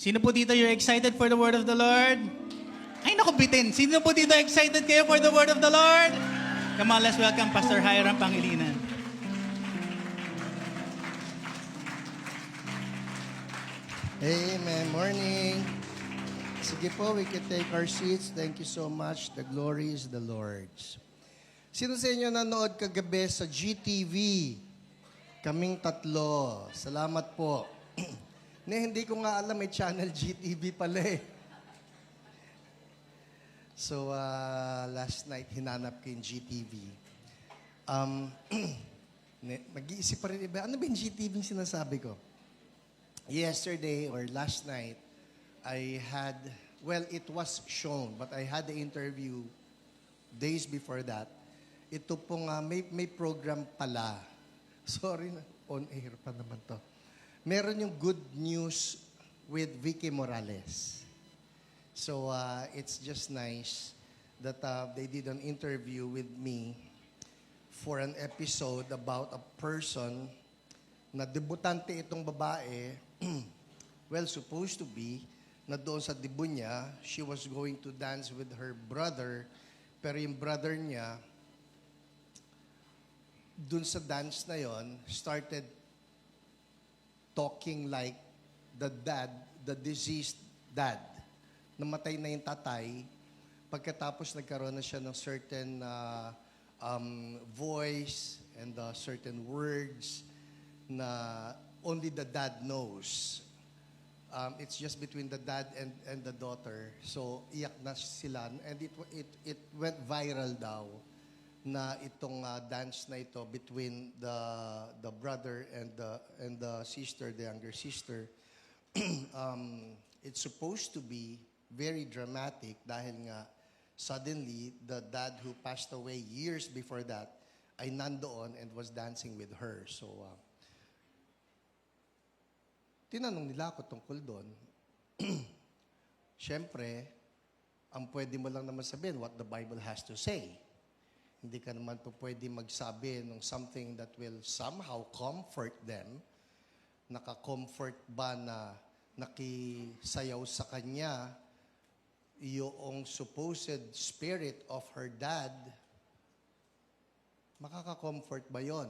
Sino po dito you're excited for the word of the Lord? Ay, naku, bitin. Sino po dito excited kayo for the word of the Lord? Come on, let's welcome Pastor Hiram Pangilinan. Amen. Morning. Sige po, we can take our seats. Thank you so much. The glory is the Lord's. Sino sa inyo nanood kagabi sa GTV? Kaming tatlo. Salamat po. Hindi ko nga alam may channel GTV pala eh. So, last night, hinanap ko yung GTV. Mag-iisip pa rin iba. Ano ba yung GTV yung sinasabi ko? Yesterday or last night, I had, well, it was shown, but I had the interview days before that. Ito pong, may program pala. Sorry na, on air pa naman to. Meron yung Good News with Vicky Morales. So, it's just nice that they did an interview with me for an episode about a person na debutante itong babae, well, supposed to be, na doon sa debut niya, she was going to dance with her brother, pero yung brother niya, doon sa dance na yon, started talking like the dad, the deceased dad. Namatay na yung tatay, pagkatapos nagkaroon na siya ng certain voice and certain words na only the dad knows. It's just between the dad and the daughter. So, iyak na sila. And it went viral daw na itong dance na ito between the brother and the sister, the younger sister. It's supposed to be very dramatic dahil nga suddenly the dad who passed away years before that ay nandoon and was dancing with her. So, tinanong nila ako tungkol doon. Siyempre, ang pwede mo lang naman sabihin what the Bible has to say. Hindi ka naman po pwede magsabi ng something that will somehow comfort them. Naka-comfort ba na nakisayaw sa kanya yung supposed spirit of her dad? Makaka-comfort ba yon?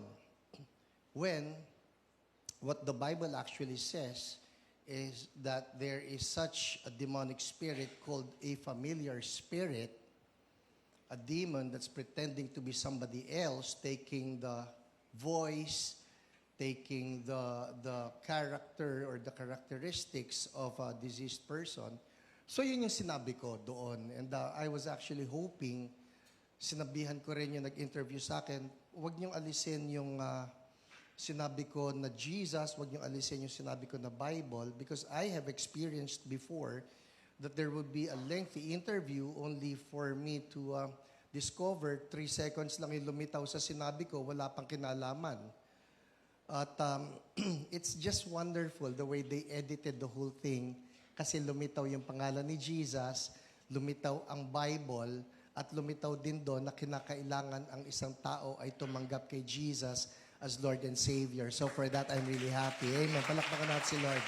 When what the Bible actually says is that there is such a demonic spirit called a familiar spirit, a demon that's pretending to be somebody else, taking the voice, taking the character or the characteristics of a deceased person. So yun yung sinabi ko doon. And I was actually hoping, sinabihan ko rin yung nag-interview sa akin, huwag niyong alisin yung sinabi ko na Jesus, wag niyong alisin yung sinabi ko na Bible, because I have experienced before that there would be a lengthy interview only for me to discover 3 seconds lang yung lumitaw sa sinabi ko, wala pang kinalaman. At it's just wonderful the way they edited the whole thing kasi lumitaw yung pangalan ni Jesus, lumitaw ang Bible, at lumitaw din doon na kinakailangan ang isang tao ay tumanggap kay Jesus as Lord and Savior. So for that, I'm really happy. Amen. Palakpakan natin si Lord.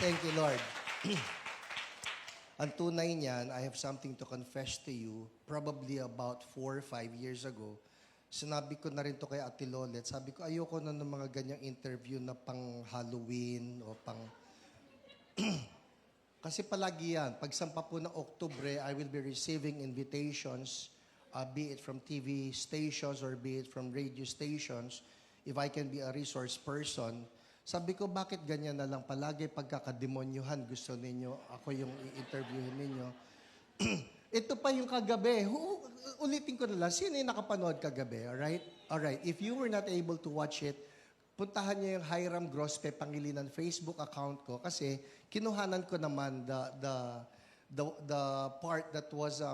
Thank you, Lord. Ang tunay niyan, I have something to confess to you. Probably about 4 or 5 years ago, sinabi ko na rin to kay Ate Lolet. Sabi ko, ayoko na ng mga ganyang interview na pang Halloween o pang... Kasi palagi yan. Pagsampa po ng Oktubre, I will be receiving invitations, be it from TV stations or be it from radio stations, if I can be a resource person. Sabi ko, bakit ganyan na lang palagi pagkakademonyuhan gusto ninyo, ako yung i-interviewin ninyo. Ito pa yung kagabi. Ulitin ko na lang, sino yung nakapanood kagabi? Alright. If you were not able to watch it, puntahan niyo yung Hiram Grospe Pangilinan Facebook account ko kasi kinuhanan ko naman the part that was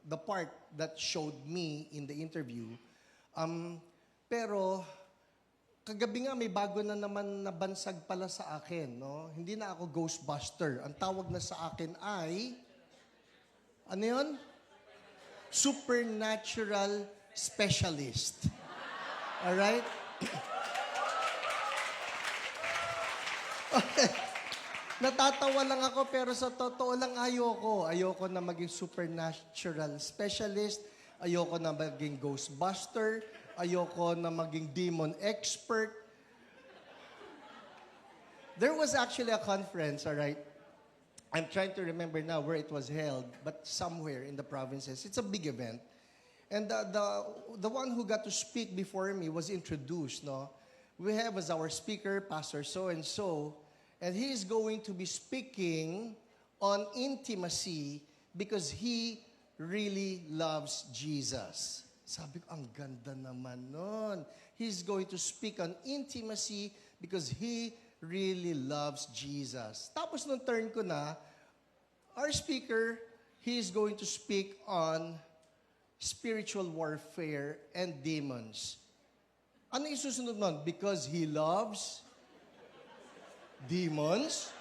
the part that showed me in the interview. Pero kagabi nga may bago na naman na bansag pala sa akin, no? Hindi na ako Ghostbuster. Ang tawag na sa akin ay ano 'yon? Supernatural specialist. All right? Natatawa lang ako, pero sa totoo lang ayoko. Ayoko na maging supernatural specialist. Ayoko na maging ghostbuster. Ayoko na maging demon expert. There was actually a conference, all right? I'm trying to remember now where it was held, but somewhere in the provinces. It's a big event. And the one who got to speak before me was introduced, no? We have as our speaker, Pastor so-and-so, and he is going to be speaking on intimacy because he really loves Jesus. Sabi ko, ang ganda naman nun. He's going to speak on intimacy because he really loves Jesus. Tapos nung turn ko na, our speaker, he is going to speak on spiritual warfare and demons. Ano yung susunod nun? Because he loves demons?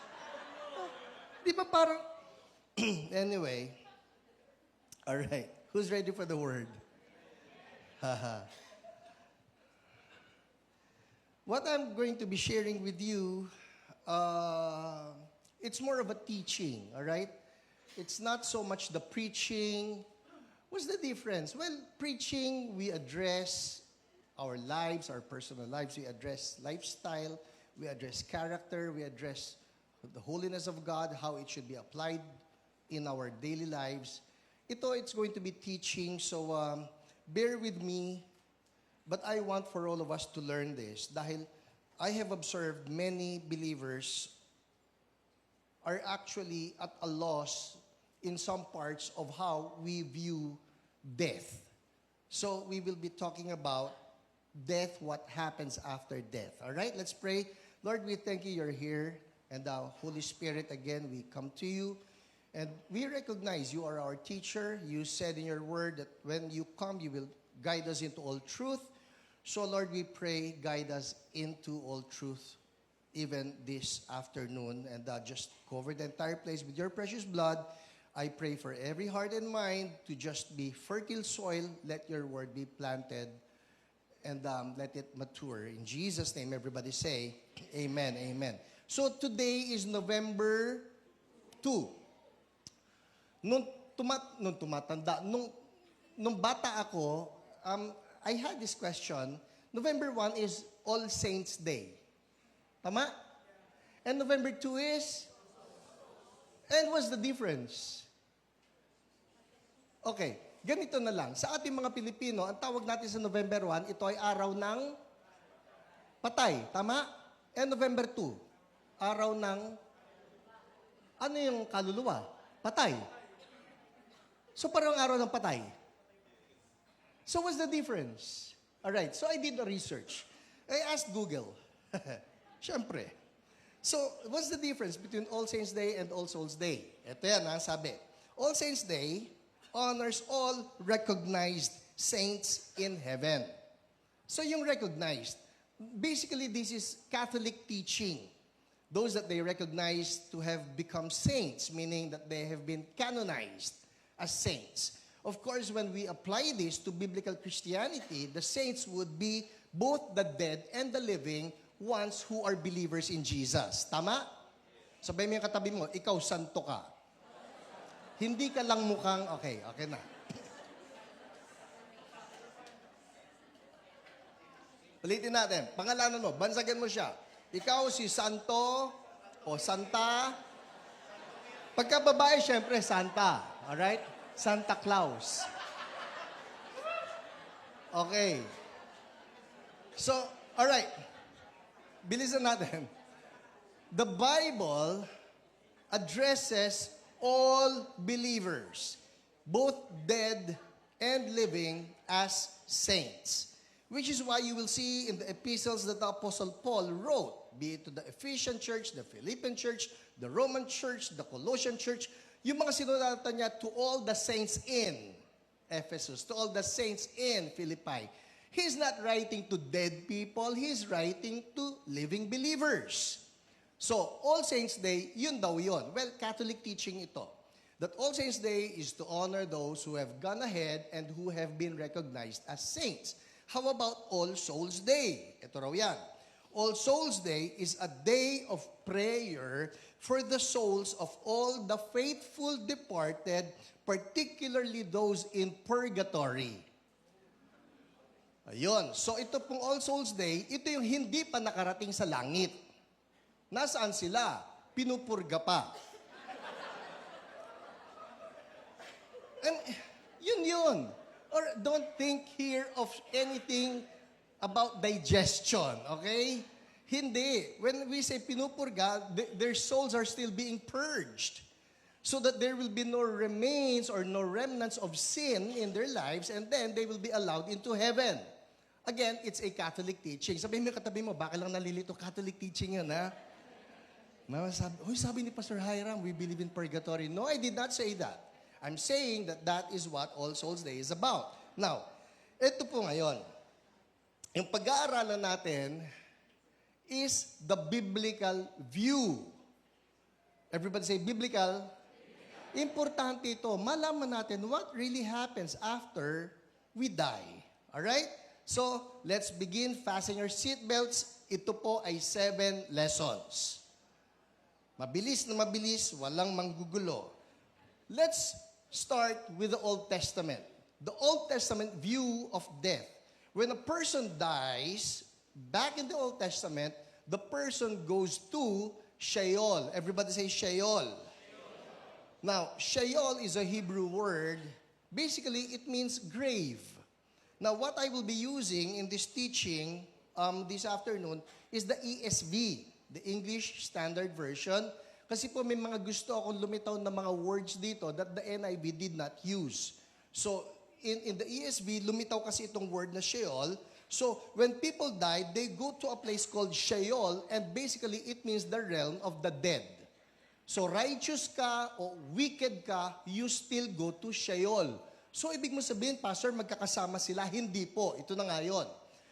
Di ba parang... Anyway. All right. Who's ready for the word? Haha. What I'm going to be sharing with you, it's more of a teaching, all right? It's not so much the preaching. What's the difference? Well, preaching, we address our lives, our personal lives. We address lifestyle. We address character. We address the holiness of God, how it should be applied in our daily lives. It's going to be teaching, so bear with me. But I want for all of us to learn this dahil I have observed many believers are actually at a loss in some parts of how we view death. So we will be talking about death, what happens after death. All right, let's pray. Lord, we thank you you're here. And Holy Spirit, again, we come to you. And we recognize you are our teacher. You said in your word that when you come, you will guide us into all truth. So, Lord, we pray, guide us into all truth even this afternoon. And just cover the entire place with your precious blood. I pray for every heart and mind to just be fertile soil. Let your word be planted and let it mature. In Jesus' name, everybody say, Amen, Amen. So, today is November 2. Nung bata ako, I had this question. November 1 is All Saints Day. Tama? And November 2 is? And what's the difference? Okay, ganito na lang. Sa ating mga Pilipino, ang tawag natin sa November 1, ito ay araw ng patay. Tama? And November 2, araw ng, ano yung kaluluwa? Patay. So parang araw ng patay. So what's the difference? All right, so I did the research. I asked Google. Siyempre. So, what's the difference between All Saints Day and All Souls Day? Ito yan, sabi. All Saints Day honors all recognized saints in heaven. So, yung recognized, basically this is Catholic teaching. Those that they recognize to have become saints, meaning that they have been canonized as saints. Of course, when we apply this to biblical Christianity, the saints would be both the dead and the living ones who are believers in Jesus. Tama? Sabay mo yung katabi mo, ikaw santo ka. Hindi ka lang mukhang, okay na. Ulitin natin. Pangalanan mo, bansagan mo siya. Ikaw si santo o santa. Pagka babae, syempre, santa. Alright? Santa Claus. Okay. So, all right. Bilisan natin. The Bible addresses all believers, both dead and living, as saints. Which is why you will see in the epistles that the Apostle Paul wrote, be it to the Ephesian church, the Philippian church, the Roman church, the Colossian church, yung mga sinulatan niya to all the saints in Ephesus, to all the saints in Philippi. He's not writing to dead people, he's writing to living believers. So, All Saints Day, yun daw yun. Well, Catholic teaching ito. That All Saints Day is to honor those who have gone ahead and who have been recognized as saints. How about All Souls Day? Ito raw yan. All Souls Day is a day of prayer for the souls of all the faithful departed, particularly those in purgatory. Ayun. So ito pong All Souls Day, ito yung hindi pa nakarating sa langit. Nasaan sila? Pinupurga pa. And yun. Or don't think here of anything about digestion, okay? Hindi. When we say pinupurga, their souls are still being purged so that there will be no remains or no remnants of sin in their lives, and then they will be allowed into heaven. Again, it's a Catholic teaching. Sabihin mo katabi mo, baka lang nalilito, Catholic teaching yun, ha? Sabi ni Pastor Hiram, we believe in purgatory. No, I did not say that. I'm saying that that is what All Souls Day is about. Now, ito po ngayon. Yung pag-aaralan natin is the biblical view. Everybody say biblical. Importante ito. Malaman natin what really happens after we die. Alright? So, let's begin. Fasten your seatbelts. Ito po ay 7 lessons. Mabilis na mabilis, walang manggugulo. Let's start with the Old Testament. The Old Testament view of death. When a person dies, back in the Old Testament, the person goes to Sheol. Everybody say Sheol. Now, Sheol is a Hebrew word. Basically, it means grave. Now, what I will be using in this teaching this afternoon is the ESV, the English Standard Version. Kasi po may mga gusto akong lumitaw na mga words dito that the NIV did not use. So, in the ESV, lumitaw kasi itong word na Sheol. So, when people die, they go to a place called Sheol, and basically, it means the realm of the dead. So, righteous ka o wicked ka, you still go to Sheol. So, ibig mo sabihin, Pastor, magkakasama sila? Hindi po. Ito na nga yun.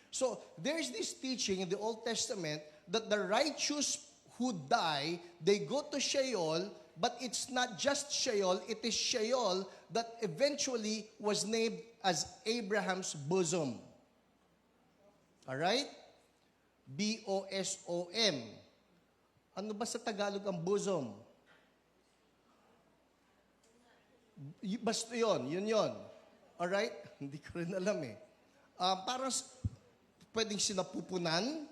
So, there's this teaching in the Old Testament that the righteous who die, they go to Sheol, but it's not just Sheol, it is Sheol that eventually was named as Abraham's bosom. Alright? B-O-S-O-M. Ano ba sa Tagalog ang bosom? Basta yun. Alright? Hindi ko rin alam eh. Parang pwedeng sinapupunan,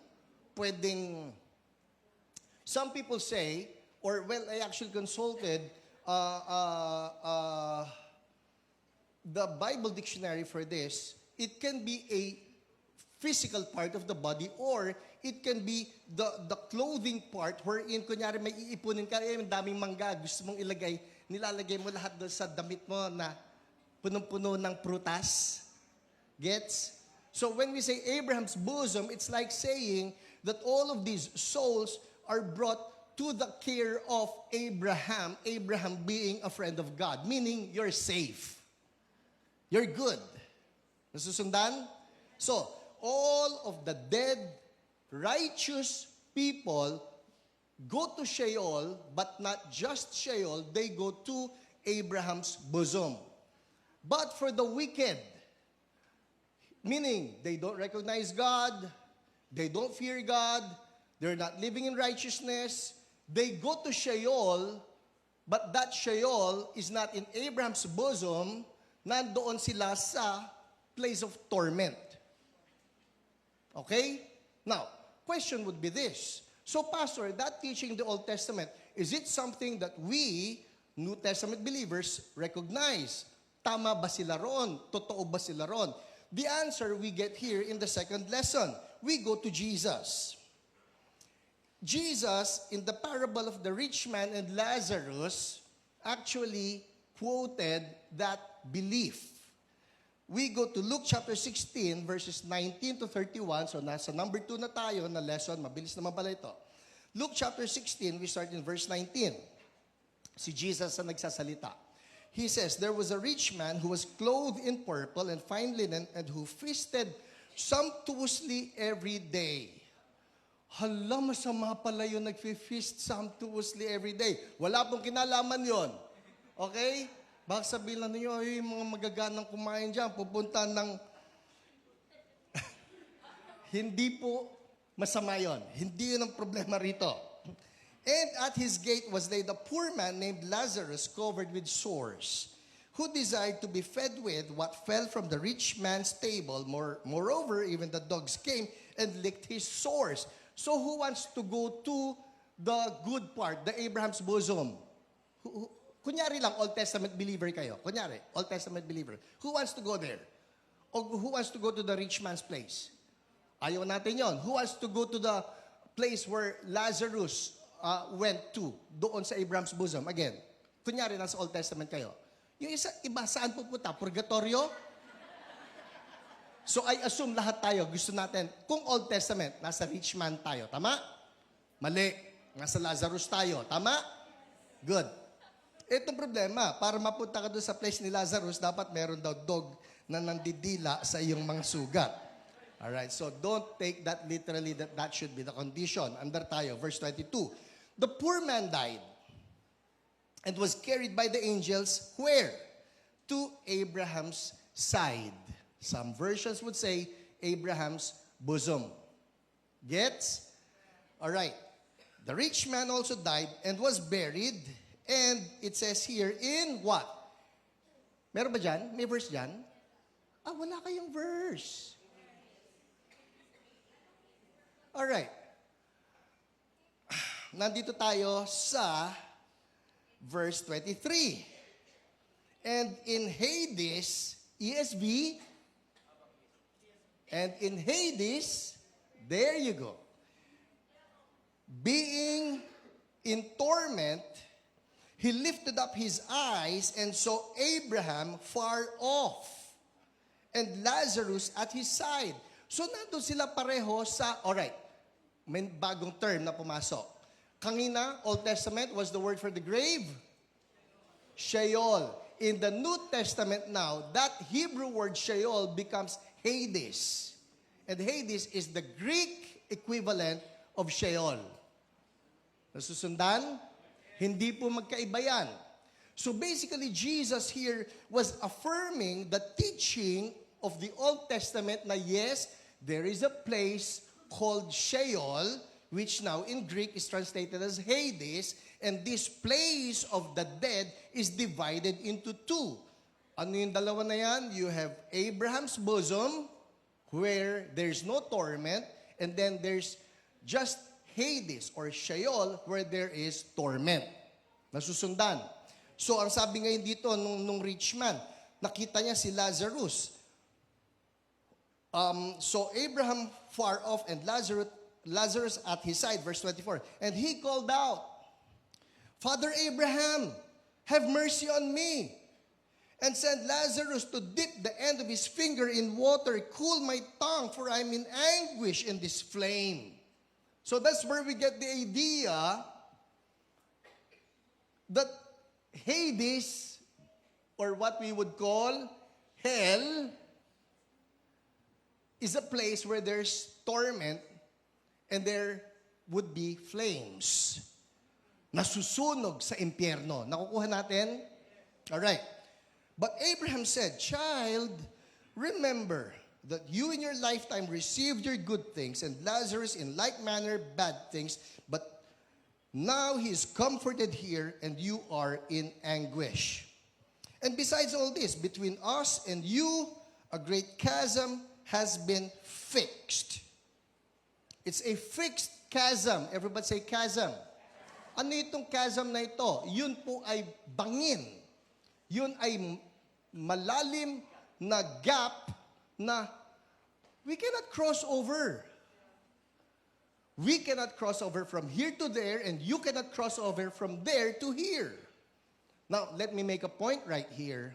pwedeng... Some people say, or well, I actually consulted the Bible dictionary for this. It can be a physical part of the body, or it can be the clothing part wherein, kunyari, may iipunin ka, ang daming mangga, gusto mong ilagay, nilalagay mo lahat doon sa damit mo na punong-puno ng prutas. Gets? So when we say Abraham's bosom, it's like saying that all of these souls are brought to the care of Abraham, Abraham being a friend of God, meaning you're safe. You're good. Nasusundan? So, all of the dead, righteous people go to Sheol, but not just Sheol, they go to Abraham's bosom. But for the wicked, meaning they don't recognize God, they don't fear God, they're not living in righteousness, they go to Sheol, but that Sheol is not in Abraham's bosom, nandoon sila sa place of torment. Okay? Now, question would be this. So, Pastor, that teaching in the Old Testament, is it something that we, New Testament believers, recognize? Tama ba sila ron? Totoo ba sila ron? The answer we get here in the second lesson. We go to Jesus. Jesus, in the parable of the rich man and Lazarus, actually quoted that belief. We go to Luke chapter 16, verses 19 to 31. So nasa number 2 na tayo na lesson. Mabilis naman pala ito. Luke chapter 16, we start in verse 19. Si Jesus ang nagsasalita. He says, there was a rich man who was clothed in purple and fine linen and who feasted sumptuously every day. Hala, masama pala yun, nag-feast sumptuously every day. Wala pong kinalaman yon. Okay? Baka sabihin lang ninyo, ay, mga magaganang kumain dyan, pupunta ng... Hindi po. Masama yon. Hindi yun ang problema rito. And at his gate was laid a poor man named Lazarus, covered with sores, who desired to be fed with what fell from the rich man's table. Moreover, even the dogs came and licked his sores. So who wants to go to the good part, the Abraham's bosom? Kunyari lang, Old Testament believer kayo. Kunyari, Old Testament believer. Who wants to go there? O who wants to go to the rich man's place? Ayaw natin yon. Who wants to go to the place where Lazarus went to? Doon sa Abraham's bosom. Again, kunyari, nasa Old Testament kayo. Yung iba, saan pupunta? Purgatorio? So I assume lahat tayo, gusto natin, kung Old Testament, nasa rich man tayo. Tama? Mali. Nasa Lazarus tayo. Tama? Good. Itong problema, para mapunta ka doon sa place ni Lazarus, dapat meron daw dog na nandidila sa iyong mga sugat. Alright, so don't take that literally that should be the condition. Under tayo, verse 22. The poor man died and was carried by the angels where? To Abraham's side. Some versions would say Abraham's bosom. Gets? Alright. The rich man also died and was buried. And it says here, in what? Meron ba dyan? May verse dyan? Wala kayong verse. Alright. Nandito tayo sa verse 23. And in Hades, ESV, and in Hades, there you go. Being in torment, he lifted up his eyes and saw Abraham far off and Lazarus at his side. So nandun sila pareho sa, alright, may bagong term na pumasok. Kanina, Old Testament was the word for the grave? Sheol. In the New Testament now, that Hebrew word Sheol becomes Hades. And Hades is the Greek equivalent of Sheol. Nasusundan? Hindi po magkaiba yan. So basically, Jesus here was affirming the teaching of the Old Testament na yes, there is a place called Sheol, which now in Greek is translated as Hades, and this place of the dead is divided into two. Ano yung dalawa na yan? You have Abraham's bosom, where there's no torment, and then there's just Hades or Sheol, where there is torment. Nasusundan. So, ang sabi ngayon dito nung rich man, nakita niya si Lazarus. So, Abraham far off and Lazarus at his side, verse 24. And he called out, Father Abraham, have mercy on me, and send Lazarus to dip the end of his finger in water, cool my tongue, for I'm in anguish in this flame. So that's where we get the idea that Hades, or what we would call hell, is a place where there's torment and there would be flames. Nasusunog sa impyerno. Nakukuha natin? Alright. But Abraham said, Child, remember that you in your lifetime received your good things, and Lazarus in like manner bad things, but now he is comforted here, and you are in anguish. And besides all this, between us and you, a great chasm has been fixed. It's a fixed chasm. Everybody say chasm. Ano itong chasm na ito? Yun po ay bangin. Yun ay malalim na gap na we cannot cross over. We cannot cross over from here to there, and you cannot cross over from there to here. Now, let me make a point right here.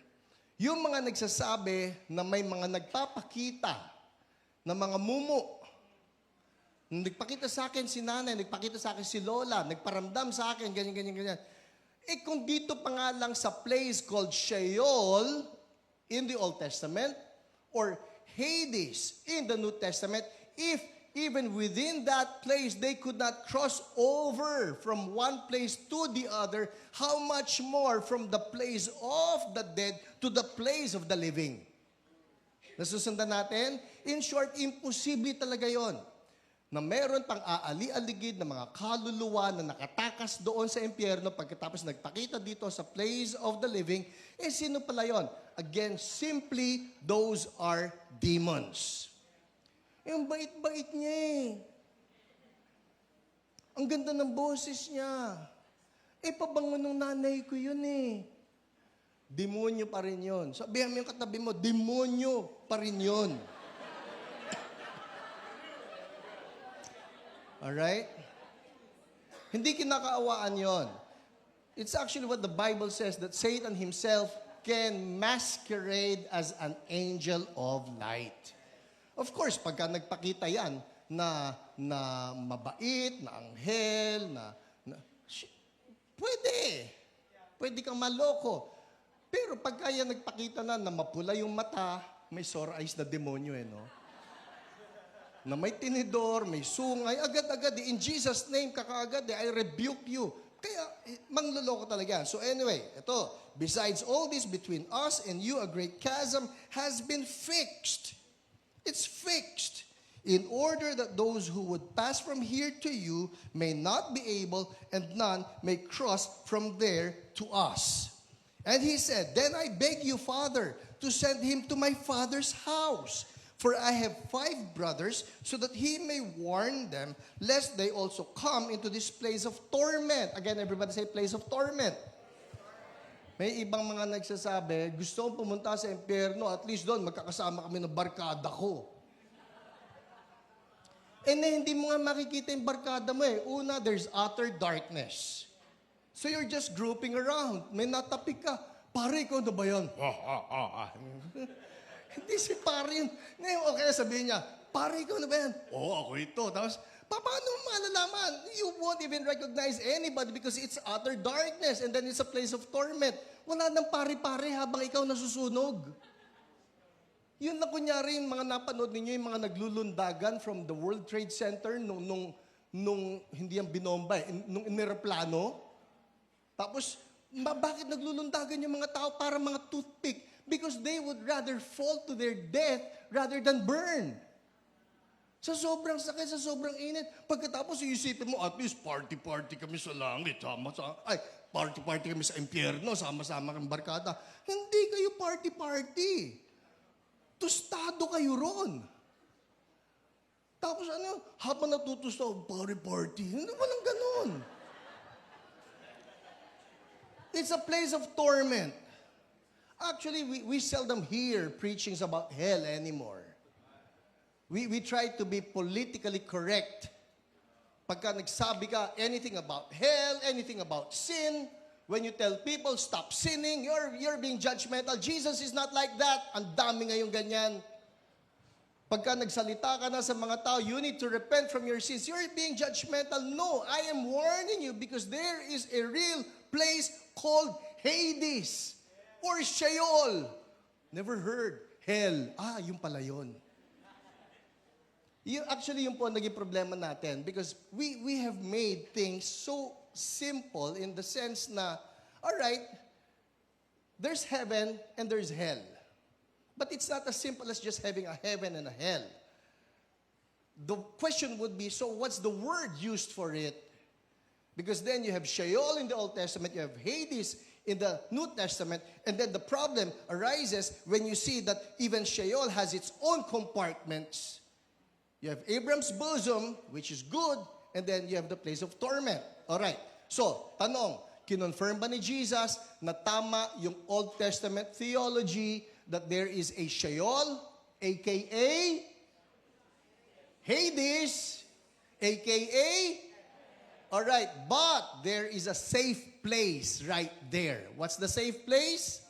Yung mga nagsasabi na may mga nagpapakita na mga mumu, nagpakita sa akin si nanay, nagpakita sa akin si lola, nagparamdam sa akin, ganyan. Eh kung dito pa nga lang sa place called Sheol in the Old Testament, or Hades in the New Testament, if even within that place they could not cross over from one place to the other, how much more from the place of the dead to the place of the living? Nasusundan natin? In short, imposible talaga yon na meron pang aali-aligid na mga kaluluwa na nakatakas doon sa impyerno pagkatapos nagpakita dito sa place of the living, sino pala yon? Again, simply, those are demons. Yung bait-bait niya eh. Ang ganda ng boses niya. Pabango ng nanay ko yun eh. Demonyo pa rin yun. Sabihan mo yung katabi mo, demonyo pa rin yun. Alright? Hindi kinakaawaan yon. It's actually what the Bible says, that Satan himself can masquerade as an angel of light. Of course, pagka nagpakita yan na mabait, na anghel, pwede. Pwede kang maloko. Pero pagka yan nagpakita na mapula yung mata, may sore eyes na demonyo no? Na may tinidor, may sungay, agad-agad, in Jesus' name, kakaagad, I rebuke you. Kaya, mangloloko talaga. So anyway, ito, besides all this, between us and you, a great chasm has been fixed. It's fixed. In order that those who would pass from here to you may not be able, and none may cross from there to us. And he said, then I beg you, Father, to send him to my father's house. For I have 5 brothers, so that he may warn them, lest they also come into this place of torment. Again, everybody say, place of torment. May ibang mga nagsasabi, gusto kong pumunta sa impyerno, at least doon, magkakasama kami ng barkada ko. Hindi mo nga makikita yung barkada mo eh. Una, there's utter darkness. So you're just grouping around. May natapik ka. Pare, ikaw na ba yan? Hindi si pare yun. Ngayon, okay, sabihin niya, pare, ikaw na ba yan? Ako ito. Tapos, paano mo malalaman? You won't even recognize anybody because it's utter darkness and then it's a place of torment. Wala nang pare-pare habang ikaw nasusunog. Yun na kunyari yung mga napanood ninyo, yung mga naglulundagan from the World Trade Center nung hindi yung binomba nung inireplano. Tapos, bakit naglulundagan yung mga tao para mga toothpick? Because they would rather fall to their death rather than burn. Sa sobrang sakit, sa sobrang init. Pagkatapos, iisipin mo, at least party-party kami sa langit. Party-party kami sa impyerno, sama-sama kang barkada. Hindi kayo party-party. Tostado kayo ron. Tapos habang natutusto, party-party. Hindi, walang ganun. It's a place of torment. Actually, we seldom hear preachings about hell anymore. We try to be politically correct. Pagka nagsabi ka anything about hell, anything about sin, when you tell people, stop sinning, you're being judgmental. Jesus is not like that. Ang dami ngayong ganyan. Pagka nagsalita ka na sa mga tao, you need to repent from your sins. You're being judgmental. No, I am warning you because there is a real place called Hades. Or Sheol. Never heard. Hell. Yung pala yun. Actually, yun po ang naging problema natin because we have made things so simple in the sense na, all right, there's heaven and there's hell. But it's not as simple as just having a heaven and a hell. The question would be, so what's the word used for it? Because then you have Sheol in the Old Testament, you have Hades in the New Testament, and then the problem arises when you see that even Sheol has its own compartments. You have Abraham's bosom, which is good, and then you have the place of torment. Alright, so, tanong, kinonfirm ba ni Jesus na tama yung Old Testament theology that there is a Sheol, aka Hades, aka alright, but there is a safe place right there. What's the safe place?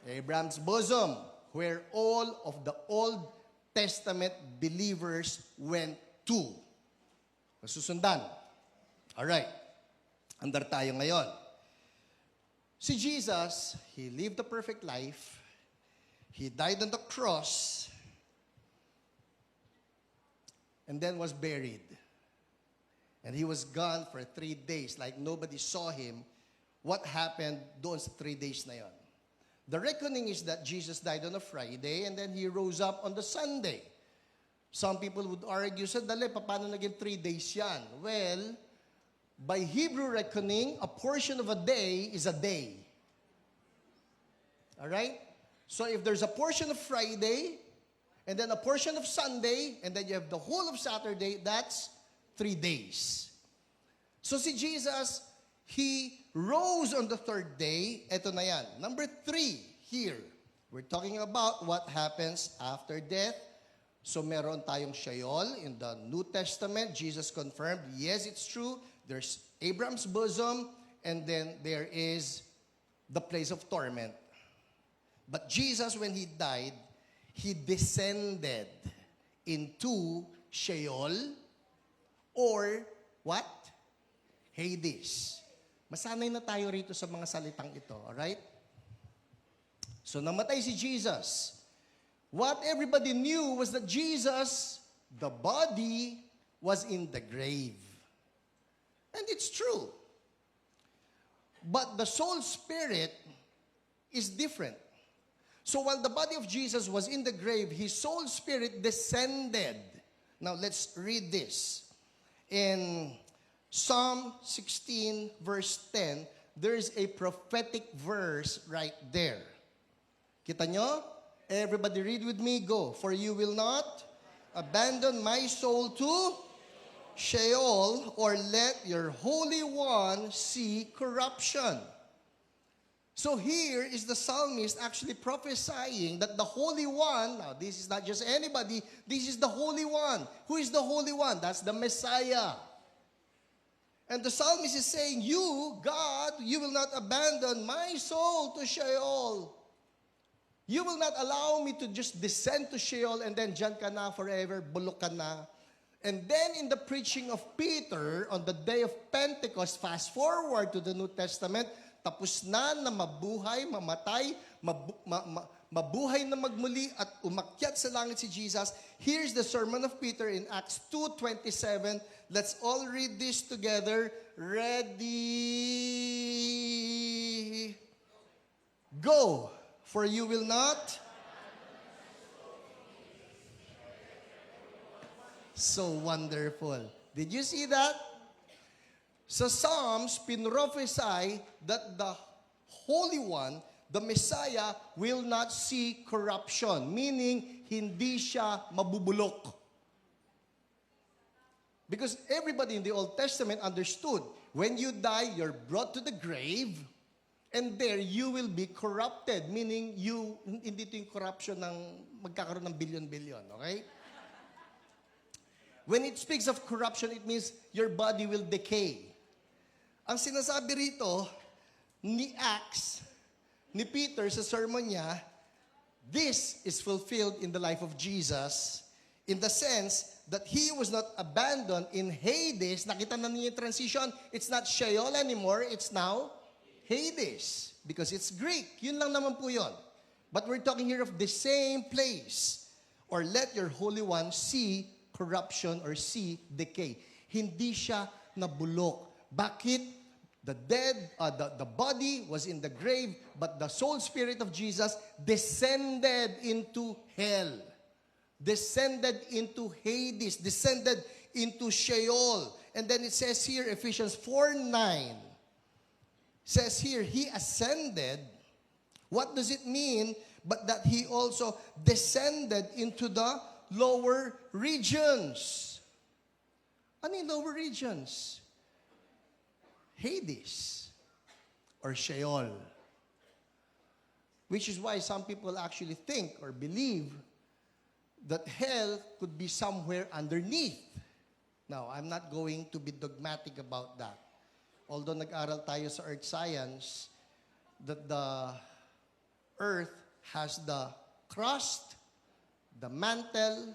Abraham's bosom, where all of the Old Testament believers went to. Masusundan. Alright. Andar tayo ngayon. Si Jesus, He lived a perfect life. He died on the cross. And then was buried. And He was gone for 3 days, like nobody saw Him. What happened doon sa 3 days na yon? The reckoning is that Jesus died on a Friday and then He rose up on the Sunday. Some people would argue, dali, paano naging 3 days yan? Well, by Hebrew reckoning, a portion of a day is a day. All right? So if there's a portion of Friday, and then a portion of Sunday, and then you have the whole of Saturday, that's 3 days. So si Jesus, He rose on the 3rd day. Ito na yan. Number 3 here. We're talking about what happens after death. So meron tayong Sheol in the New Testament. Jesus confirmed, yes, it's true. There's Abraham's bosom, and then there is the place of torment. But Jesus, when He died, He descended into Sheol or what? Hades. Masanay na tayo rito sa mga salitang ito, alright? So namatay si Jesus. What everybody knew was that Jesus, the body, was in the grave. And it's true. But the soul spirit is different. So while the body of Jesus was in the grave, His soul spirit descended. Now let's read this. In Psalm 16 verse 10, there's a prophetic verse right there. Kita nyo? Everybody read with me, go. For you will not abandon my soul to Sheol, or let your Holy One see corruption. So here is the psalmist actually prophesying that the Holy One, now this is not just anybody, this is the Holy One. Who is the Holy One? That's the Messiah. And the psalmist is saying, you, God, you will not abandon my soul to Sheol. You will not allow me to just descend to Sheol and then dyan ka na forever, bulok ka na. And then in the preaching of Peter on the day of Pentecost, fast forward to the New Testament, tapos na mabuhay, mamatay, mabuhay na magmuli at umakyat sa langit si Jesus. Here's the sermon of Peter in Acts 2:27. Let's all read this together. Ready? Go! For you will not. So wonderful. Did you see that? Sa Psalms, pinrophesy that the Holy One, the Messiah, will not see corruption. Meaning, hindi siya mabubulok. Because everybody in the Old Testament understood, when you die, you're brought to the grave, and there you will be corrupted. Meaning, hindi ito yung corruption ng magkakaroon ng billion-billion, okay? When it speaks of corruption, it means your body will decay. Ang sinasabi rito, ni Acts, ni Peter sa sermon niya, this is fulfilled in the life of Jesus in the sense that He was not abandoned in Hades. Nakita na niyo yung transition. It's not Sheol anymore. It's now Hades. Because it's Greek. Yun lang naman po yun. But we're talking here of the same place. Or let your Holy One see corruption or see decay. Hindi siya nabulok. Bakit? The body was in the grave, but the soul spirit of Jesus descended into hell. Descended into Hades. Descended into Sheol. And then it says here, Ephesians 4:9. Says here, He ascended. What does it mean? But that He also descended into the lower regions. Ano yung lower regions? Hades or Sheol. Which is why some people actually think or believe that hell could be somewhere underneath. Now, I'm not going to be dogmatic about that. Although nag-aral tayo sa earth science that the earth has the crust, the mantle,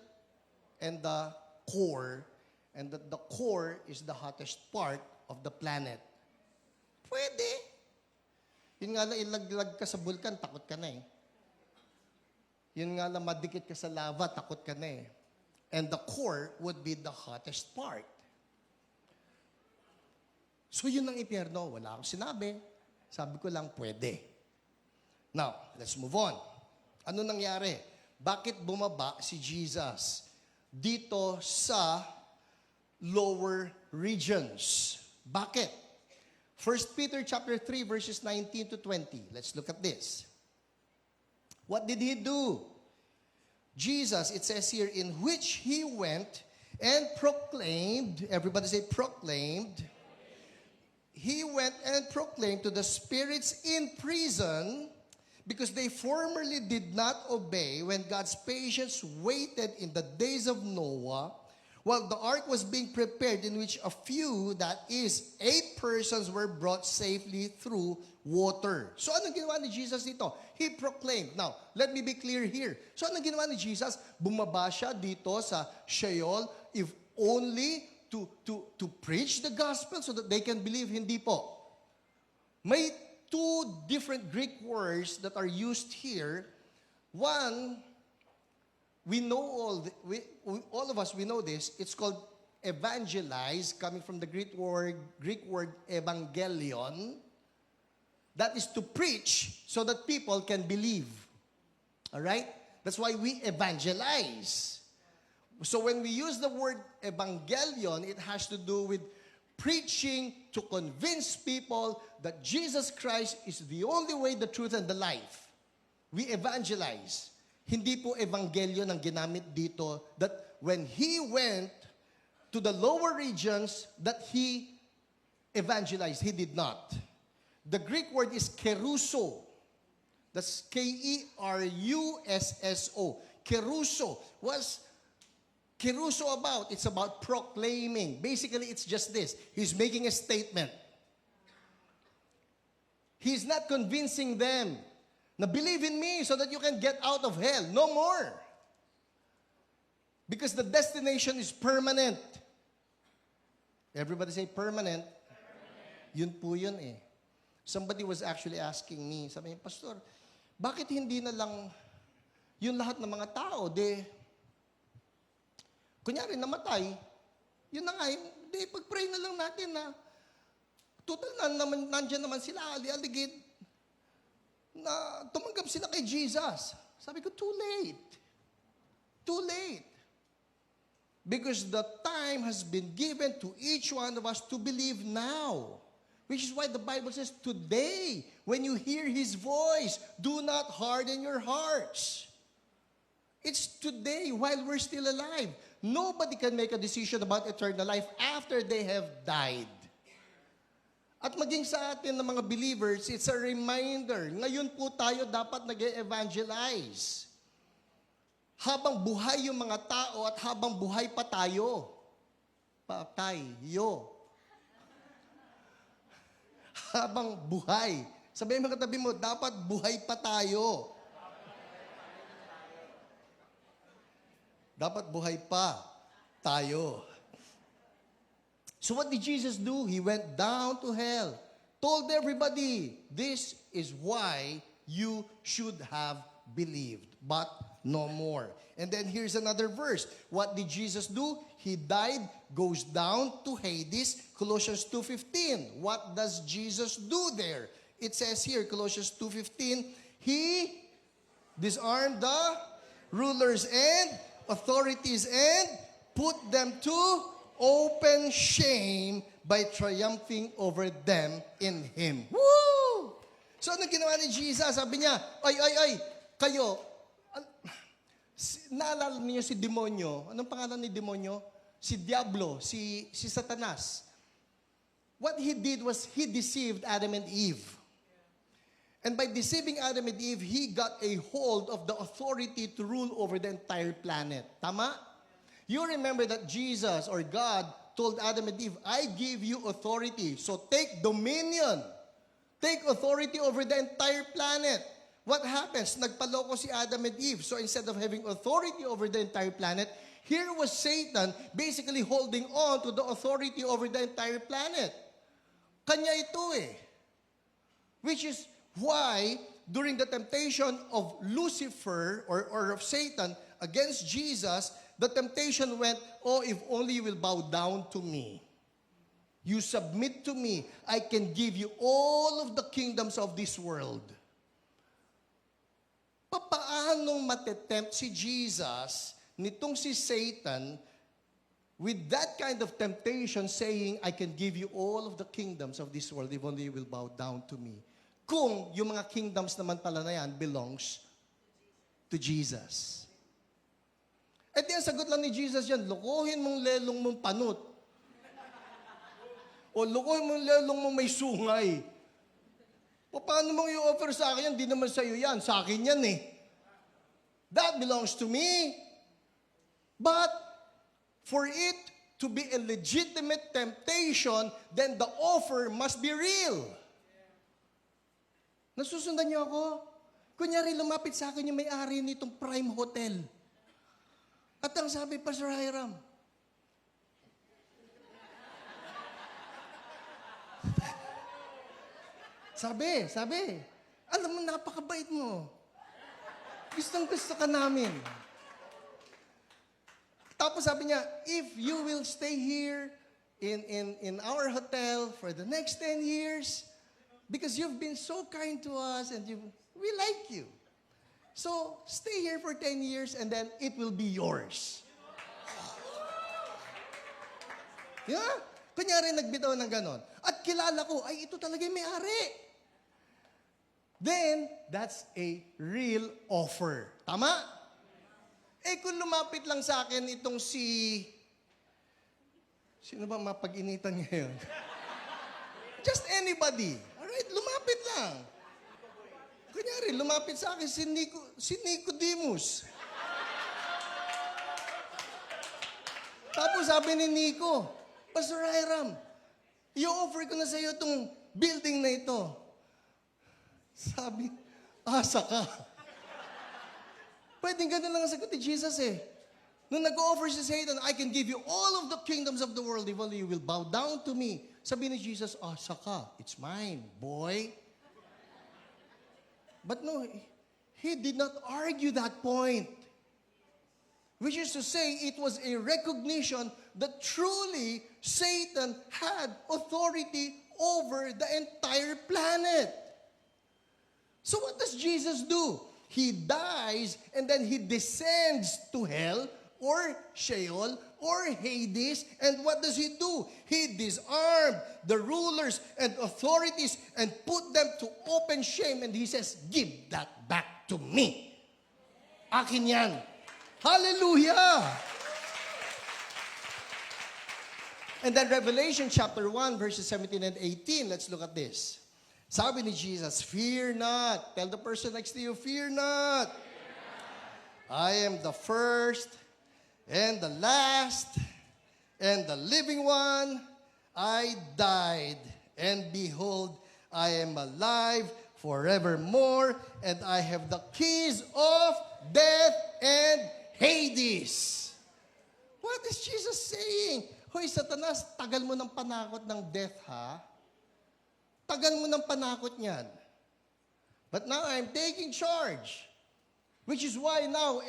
and the core, and that the core is the hottest part of the planet. Pwede. Yun nga lang, ilaglag ka sa bulkan, takot ka na eh. Yun nga lang, madikit ka sa lava, takot ka na eh. And the core would be the hottest part. So yun ang impyerno. Wala akong sinabi. Sabi ko lang, pwede. Now, let's move on. Ano nangyari? Bakit bumaba si Jesus? dito sa lower regions. Bakit? 1 Peter chapter 3 verses 19 to 20. Let's look at this. What did he do? Jesus, it says here, in which he went and proclaimed, everybody say proclaimed. He went and proclaimed to the spirits in prison because they formerly did not obey when God's patience waited in the days of Noah while the ark was being prepared, in which a few, that is, 8 persons were brought safely through water. So anong ginawa ni Jesus dito? He proclaimed. Now, let me be clear here. So anong ginawa ni Jesus? Bumaba siya dito sa Sheol if only to preach the gospel so that they can believe. Hindi po. May 2 different Greek words that are used here. One, we know all of us, we know this. It's called evangelize, coming from the Greek word evangelion. That is to preach so that people can believe. All right? That's why we evangelize. So when we use the word evangelion, it has to do with preaching to convince people that Jesus Christ is the only way, the truth, and the life. We evangelize. Hindi po evangelyo ang ginamit dito that when he went to the lower regions that he evangelized. He did not. The Greek word is kerusso. That's Kerusso. Kerusso. What's kerusso about? It's about proclaiming. Basically, it's just this. He's making a statement. He's not convincing them na believe in me so that you can get out of hell. No more. Because the destination is permanent. Everybody say permanent. Yun po yun eh. Somebody was actually asking me, sabi niya, Pastor, bakit hindi na lang yung lahat ng mga tao, kunyari namatay, yun na nga, pag-pray na lang natin na, total na naman, nandyan naman sila, ali-aligid, na tumanggap sila kay Jesus. Sabi ko, too late. Too late. Because the time has been given to each one of us to believe now. Which is why the Bible says, today, when you hear His voice, do not harden your hearts. It's today, while we're still alive. Nobody can make a decision about eternal life after they have died. At maging sa atin ng mga believers, it's a reminder. Ngayon po tayo dapat nag-evangelize. Habang buhay yung mga tao at habang buhay pa tayo. Habang buhay. Sabihin mo katabi mo, dapat buhay pa tayo. Dapat buhay pa tayo. So what did Jesus do? He went down to hell. Told everybody, this is why you should have believed. But no more. And then here's another verse. What did Jesus do? He died, goes down to Hades, Colossians 2:15. What does Jesus do there? It says here, Colossians 2:15, He disarmed the rulers and authorities and put them to open shame by triumphing over them in Him. Woo! So ano ginawa ni Jesus? Sabi niya, ay, kayo, naalala niyo si demonyo? Anong pangalan ni demonyo? Si Diablo, si Satanas. What he did was he deceived Adam and Eve. And by deceiving Adam and Eve, he got a hold of the authority to rule over the entire planet. Tama? You remember that Jesus or God told Adam and Eve, I give you authority, so take dominion. Take authority over the entire planet. What happens? Nagpaloko si Adam and Eve. So instead of having authority over the entire planet, here was Satan basically holding on to the authority over the entire planet. Kanya ito eh. Which is why during the temptation of Lucifer or of Satan against Jesus, the temptation went, oh, if only you will bow down to me. You submit to me, I can give you all of the kingdoms of this world. Papaanong matetempt si Jesus nitong si Satan with that kind of temptation saying, I can give you all of the kingdoms of this world if only you will bow down to me. Kung yung mga kingdoms naman pala na yan belongs to Jesus. At yung sagot lang ni Jesus yan, lukuhin mong lelong mong panot. O lukuhin mong lelong mong may sungay. O paano mong i-offer sa akin yan? Di naman sa'yo yan. Sa akin yan eh. That belongs to me. But for it to be a legitimate temptation, then the offer must be real. Nasusundan niyo ako? Kunyari, lumapit sa akin yung may-ari nitong Prime Hotel. At ang sabi, Pastor Hiram, sabi, alam mo, napakabait mo. Gustong-gusto ka namin. Tapos sabi niya, if you will stay here in our hotel for the next 10 years, because you've been so kind to us and we like you. So, stay here for 10 years and then it will be yours. Yeah? Kunyari, nagbitaw ng ganon. At kilala ko, ay, ito talaga yung may-ari. Then, that's a real offer. Tama? Eh, kung lumapit lang sa akin itong sino ba mapag-initan ngayon? Just anybody. Alright, lumapit lang. Kunyari, lumapit sa akin si Nicodemus. Tapos sabi ni Nico, Pastor Hiram, i-offer ko na sa iyo itong building na ito. Sabi, asa ka. Pwedeng ganun lang ang sagot ni Jesus eh. Nung nag-offer si Satan, I can give you all of the kingdoms of the world if only you will bow down to me. Sabi ni Jesus, asa ka. It's mine, boy. But no, he did not argue that point. Which is to say, it was a recognition that truly Satan had authority over the entire planet. So what does Jesus do? He dies and then he descends to hell or Sheol or Hades. And what does he do? He disarmed the rulers and authorities and put them to open shame. And he says, give that back to me. Akin yan. Hallelujah! And then Revelation chapter 1, verses 17 and 18. Let's look at this. Sabi ni Jesus, fear not. Tell the person next to you, fear not. I am the first and the last and the living one. I died, and behold, I am alive forevermore, and I have the keys of death and Hades. What is Jesus saying? Hoy, Satanas, tagal mo ng panakot ng death, ha? Tagal mo ng panakot niyan. But now I'm taking charge. Which is why now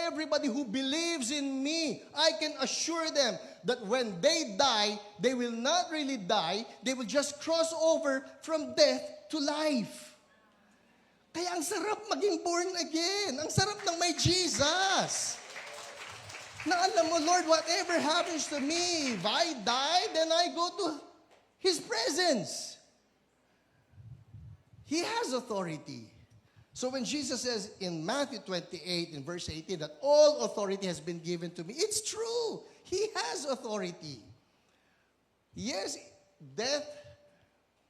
everybody who believes in me, I can assure them that when they die, they will not really die. They will just cross over from death to life. Kaya ang sarap maging born again. Ang sarap ng may Jesus. Na alam mo, Lord, whatever happens to me, if I die, then I go to His presence. He has authority. So when Jesus says in Matthew 28, in verse 18, that all authority has been given to me, it's true. He has authority. Yes, death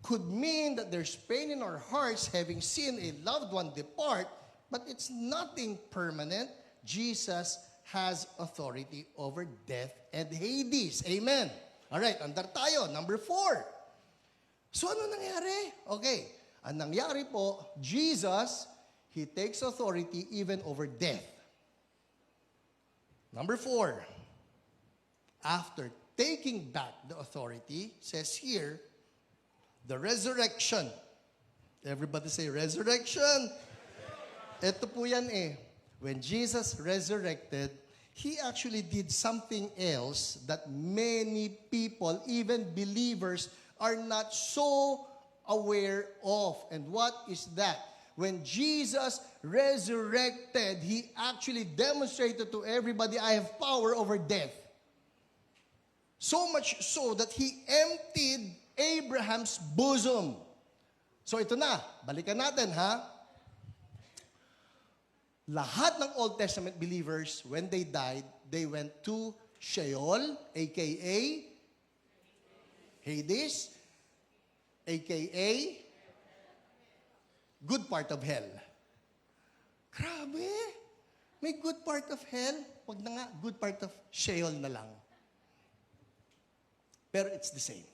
could mean that there's pain in our hearts having seen a loved one depart, but it's nothing permanent. Jesus has authority over death and Hades. Amen. All right, andar tayo. Number 4. So ano nangyari? Okay. Ang nangyari po, Jesus, He takes authority even over death. Number 4. After taking back the authority, says here, the resurrection. Everybody say, resurrection. Ito po yan eh. When Jesus resurrected, He actually did something else that many people, even believers, are not so aware of. And what is that? when Jesus resurrected, He actually demonstrated to everybody, I have power over death. So much so that He emptied Abraham's bosom. So ito na, balikan natin ha. Lahat ng Old Testament believers, when they died, they went to Sheol, aka Hades, aka good part of hell. Grabe! May good part of hell. Wag na nga, good part of Sheol na lang. Pero it's the same.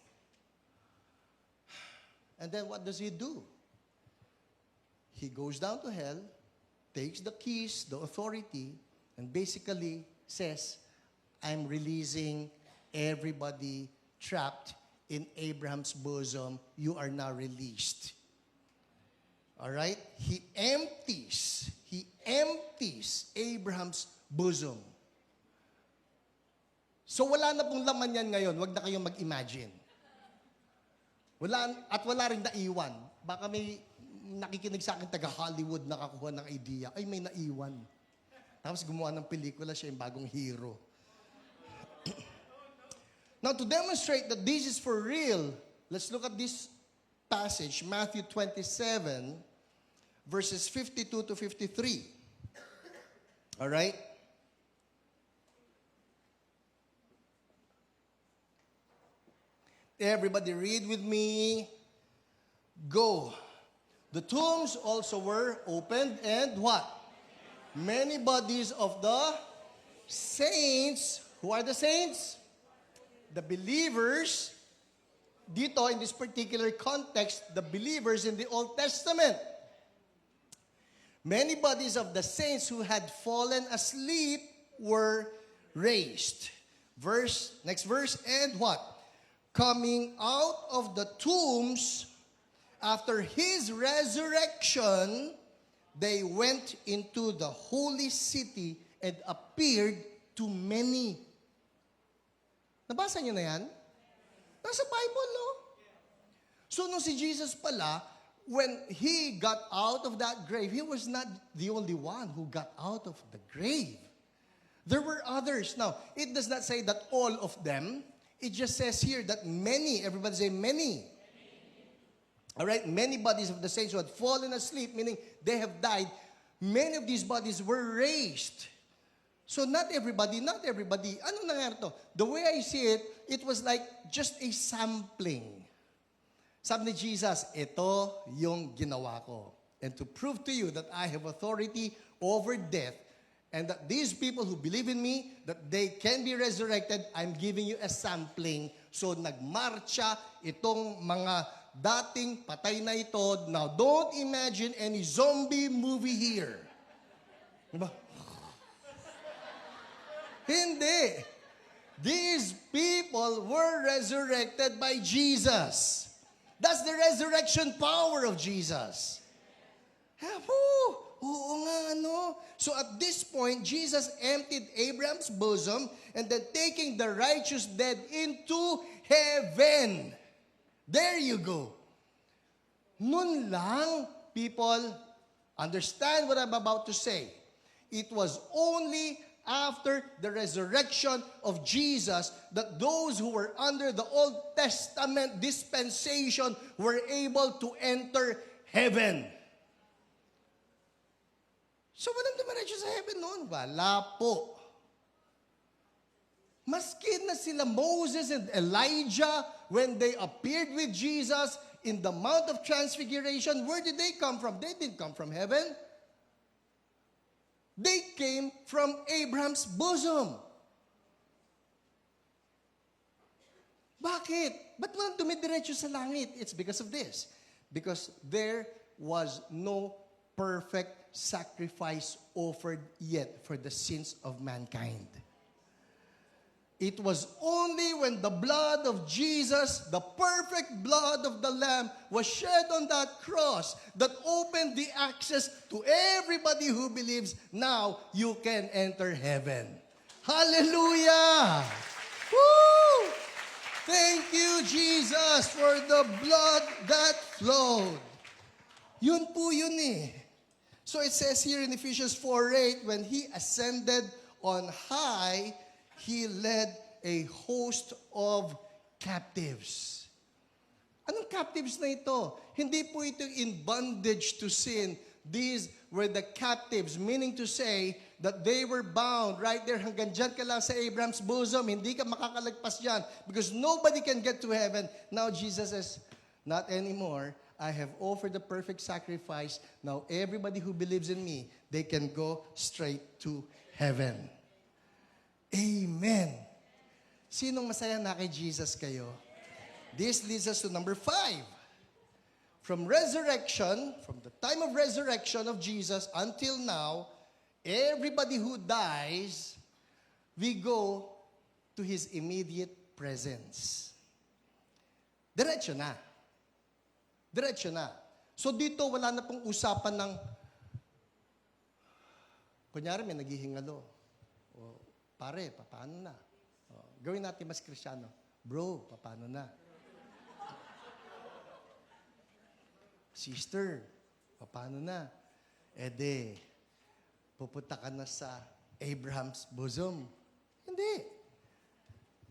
And then what does He do? He goes down to hell, takes the keys, the authority, and basically says, I'm releasing everybody trapped in Abraham's bosom. You are now released. All right? He empties Abraham's bosom. So wala na pong laman yan ngayon. Huwag na kayong mag-imagine. Wala rin naiwan. Baka may nakikinig sa akin taga-Hollywood nakakuha ng idea. Ay, may naiwan. Tapos gumawa ng pelikula, siya yung bagong hero. Now, to demonstrate that this is for real, let's look at this passage, Matthew 27, verses 52 to 53. All right? Everybody read with me. Go. The tombs also were opened, and what? Many bodies of the saints. Who are the saints? The believers. Dito, in this particular context, the believers in the Old Testament. Many bodies of the saints who had fallen asleep were raised. Next verse, and what? Coming out of the tombs, after His resurrection, they went into the holy city and appeared to many. Nabasa niyo na yan? Nasa Bible, no? So, nung si Jesus pala, when He got out of that grave, He was not the only one who got out of the grave. There were others. Now, it does not say that all of them. It just says here that many, everybody say many. All right, many bodies of the saints who had fallen asleep, meaning they have died, many of these bodies were raised. So not everybody. Ano nangyari to? The way I see it, it was like just a sampling. Sabi ni Jesus, ito yung ginawa ko. And to prove to you that I have authority over death, and that these people who believe in me, that they can be resurrected, I'm giving you a sampling. So nagmarcha itong mga dating patay na ito. Now, don't imagine any zombie movie here. Diba? Hindi. These people were resurrected by Jesus. That's the resurrection power of Jesus. Oo nga, ano? So at this point, Jesus emptied Abraham's bosom and then taking the righteous dead into heaven. There you go. Nun lang, people, understand what I'm about to say. It was only after the resurrection of Jesus that those who were under the Old Testament dispensation were able to enter heaven. So, walang dumiretso sa heaven noon. Wala po. Maski na sila Moses and Elijah, when they appeared with Jesus in the Mount of Transfiguration, where did they come from? They didn't come from heaven. They came from Abraham's bosom. Bakit? Ba't walang dumidiretso sa langit? It's because of this. Because there was no perfect sacrifice offered yet for the sins of mankind. It was only when the blood of Jesus, the perfect blood of the Lamb, was shed on that cross that opened the access to everybody who believes. Now you can enter heaven. Hallelujah! Woo! Thank you, Jesus, for the blood that flowed. Yun po yun eh. So it says here in Ephesians 4:8, when He ascended on high, He led a host of captives. Anong captives na ito? Hindi po ito in bondage to sin. These were the captives, meaning to say that they were bound right there. Hanggang dyan ka lang sa Abraham's bosom. Hindi ka makakalagpas dyan because nobody can get to heaven. Now Jesus says, not anymore. I have offered the perfect sacrifice. Now everybody who believes in me, they can go straight to heaven. Amen. Sinong masaya na kay Jesus kayo? This leads us to number 5. From resurrection, from the time of resurrection of Jesus until now, everybody who dies, we go to His immediate presence. Diretso na. Diretso na. So dito, wala na pong usapan ng, kunyari may naghihingalo. O, pare, paano na? O, gawin natin mas Kristiyano. Bro, paano na? Sister, paano na? Pupunta ka na sa Abraham's bosom. Hindi.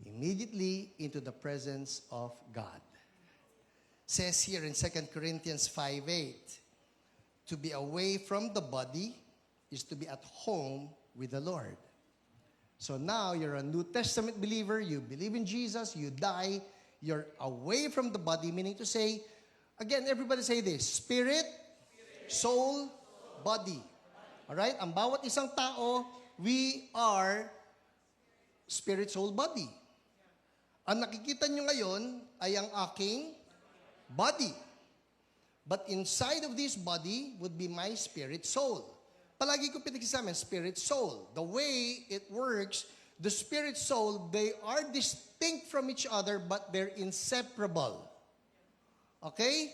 Immediately into the presence of God. Says here in 2 Corinthians 5:8, to be away from the body is to be at home with the Lord. So now you're a New Testament believer, you believe in Jesus, you die, you're away from the body, meaning to say, again, everybody say this, spirit, soul, body. Alright? Ang bawat isang tao, we are spirit, soul, body. Ang nakikita nyo ngayon ay ang aking body. But inside of this body would be my spirit, soul. Palagi ko pinagsasabi, spirit, soul. The way it works, the spirit, soul, they are distinct from each other but they're inseparable. Okay?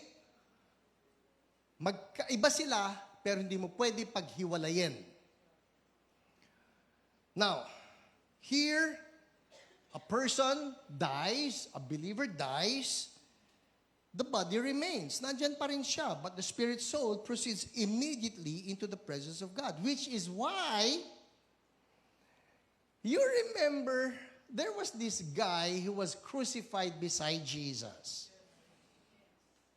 Magkaiba sila, pero hindi mo pwede paghiwalayin. Now, here, a person dies, a believer dies, the body remains. Nandyan pa rin siya, but the spirit soul proceeds immediately into the presence of God, which is why, you remember, there was this guy who was crucified beside Jesus.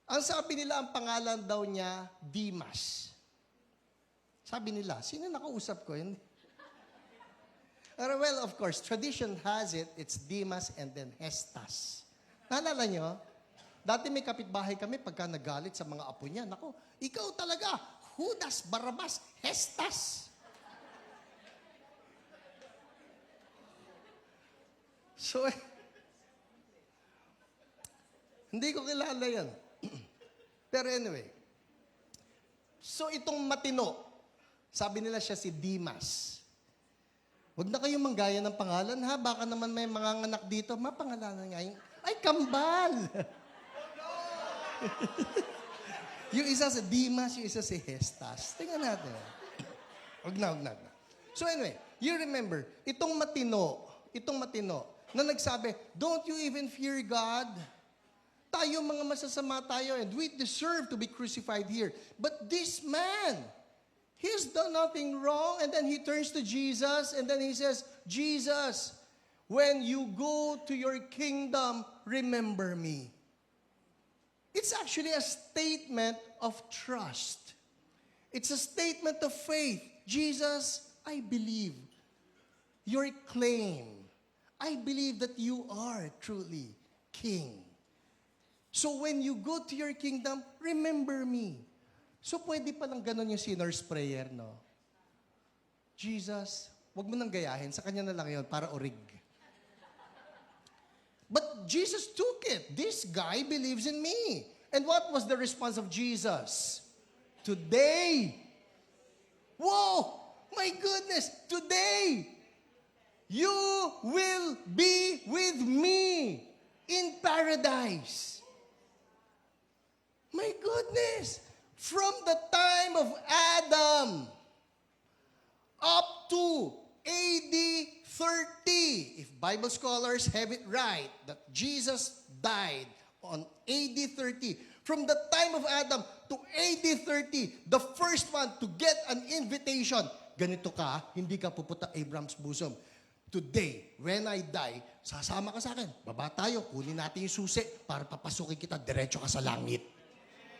Ang sabi nila, ang pangalan daw niya, Dimas. Sabi nila, sino nakausap ko? Well, of course, tradition has it, it's Dimas and then Hestas. Naalala nyo? Dati may kapitbahay kami pagka nagalit sa mga apo niya. Nako, ikaw talaga, Judas, Barabas, Hestas. So, hindi ko kilala yan. Pero anyway, so itong matino, sabi nila siya si Dimas. Huwag na kayong manggaya ng pangalan ha, baka naman may mga anak dito, mapangalanan nga yung, ay kambal! Yung isa si Dimas, yung isa si Hestas. Tingnan natin. Huwag na. So anyway, you remember, itong matino, na nagsabi, don't you even fear God? Tayo mga masasama tayo and we deserve to be crucified here. But this man, he's done nothing wrong. And then he turns to Jesus and then he says, Jesus, when you go to your kingdom, remember me. It's actually a statement of trust. It's a statement of faith. Jesus, I believe your claim. I believe that you are truly King. So when you go to your kingdom, remember me. So pwede palang ganun yung sinner's prayer, no? Jesus, wag mo nang gayahin. Sa kanya na lang yun, para orig. But Jesus took it. This guy believes in me. And what was the response of Jesus? Today. Whoa! My goodness! Today, you will be with me in paradise. My goodness! From the time of Adam up to AD 30, if Bible scholars have it right, that Jesus died on AD 30. From the time of Adam to AD 30, the first one to get an invitation, ganito ka, hindi ka pupunta Abraham's bosom. Today, when I die, sasama ka sa akin. Baba tayo, kunin natin yung susi para papasukin kita, diretso ka sa langit.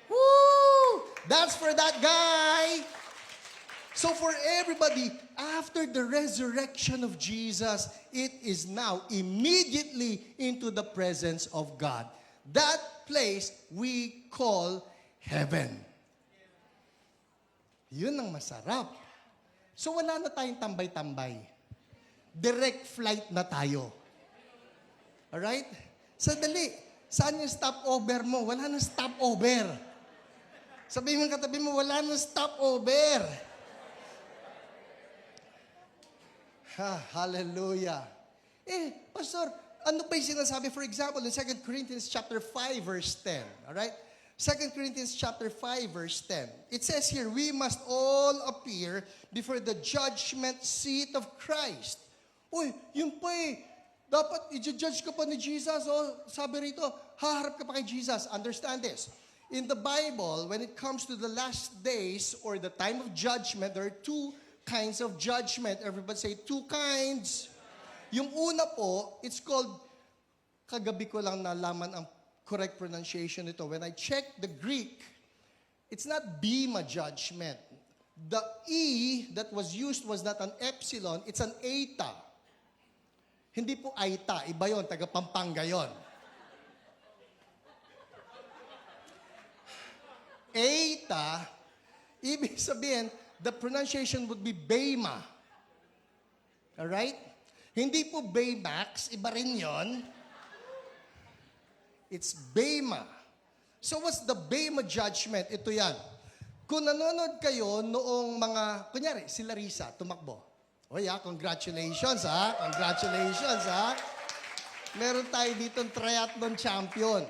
Woo! That's for that guy. So for everybody, after the resurrection of Jesus, it is now immediately into the presence of God. That place we call heaven. Yun ang masarap. So wala na tayong tambay-tambay. Direct flight na tayo. Alright? Sadali. Saan yung stopover mo? Wala na stopover. Sabihin mo katabi mo, wala na stopover. Hallelujah. Pastor, ano pa yung sinasabi? For example, in 2 Corinthians chapter 5, verse 10. Alright? 2 Corinthians chapter 5, verse 10. It says here, we must all appear before the judgment seat of Christ. Uy, yun pa eh. Dapat i-judge ka pa ni Jesus. Oh, sabi rito, haharap ka pa kay Jesus. Understand this. In the Bible, when it comes to the last days or the time of judgment, there are two kinds of judgment. Everybody say, two kinds. Yung una po, it's called, kagabi ko lang nalaman ang correct pronunciation nito. When I checked the Greek, it's not bema judgment. The E that was used was not an epsilon, it's an eta. Hindi po aita, iba yon, taga Pampanga yon. Eta, ibig sabihin, the pronunciation would be bema. Alright? Hindi po Baymax, iba rin yon. It's bema. So what's the bema judgment? Ito yan. Kung nanonood kayo noong mga, kunyari, si Larissa, tumakbo. Oh yeah, congratulations ha. Congratulations ha. Meron tayo ditong triathlon champion.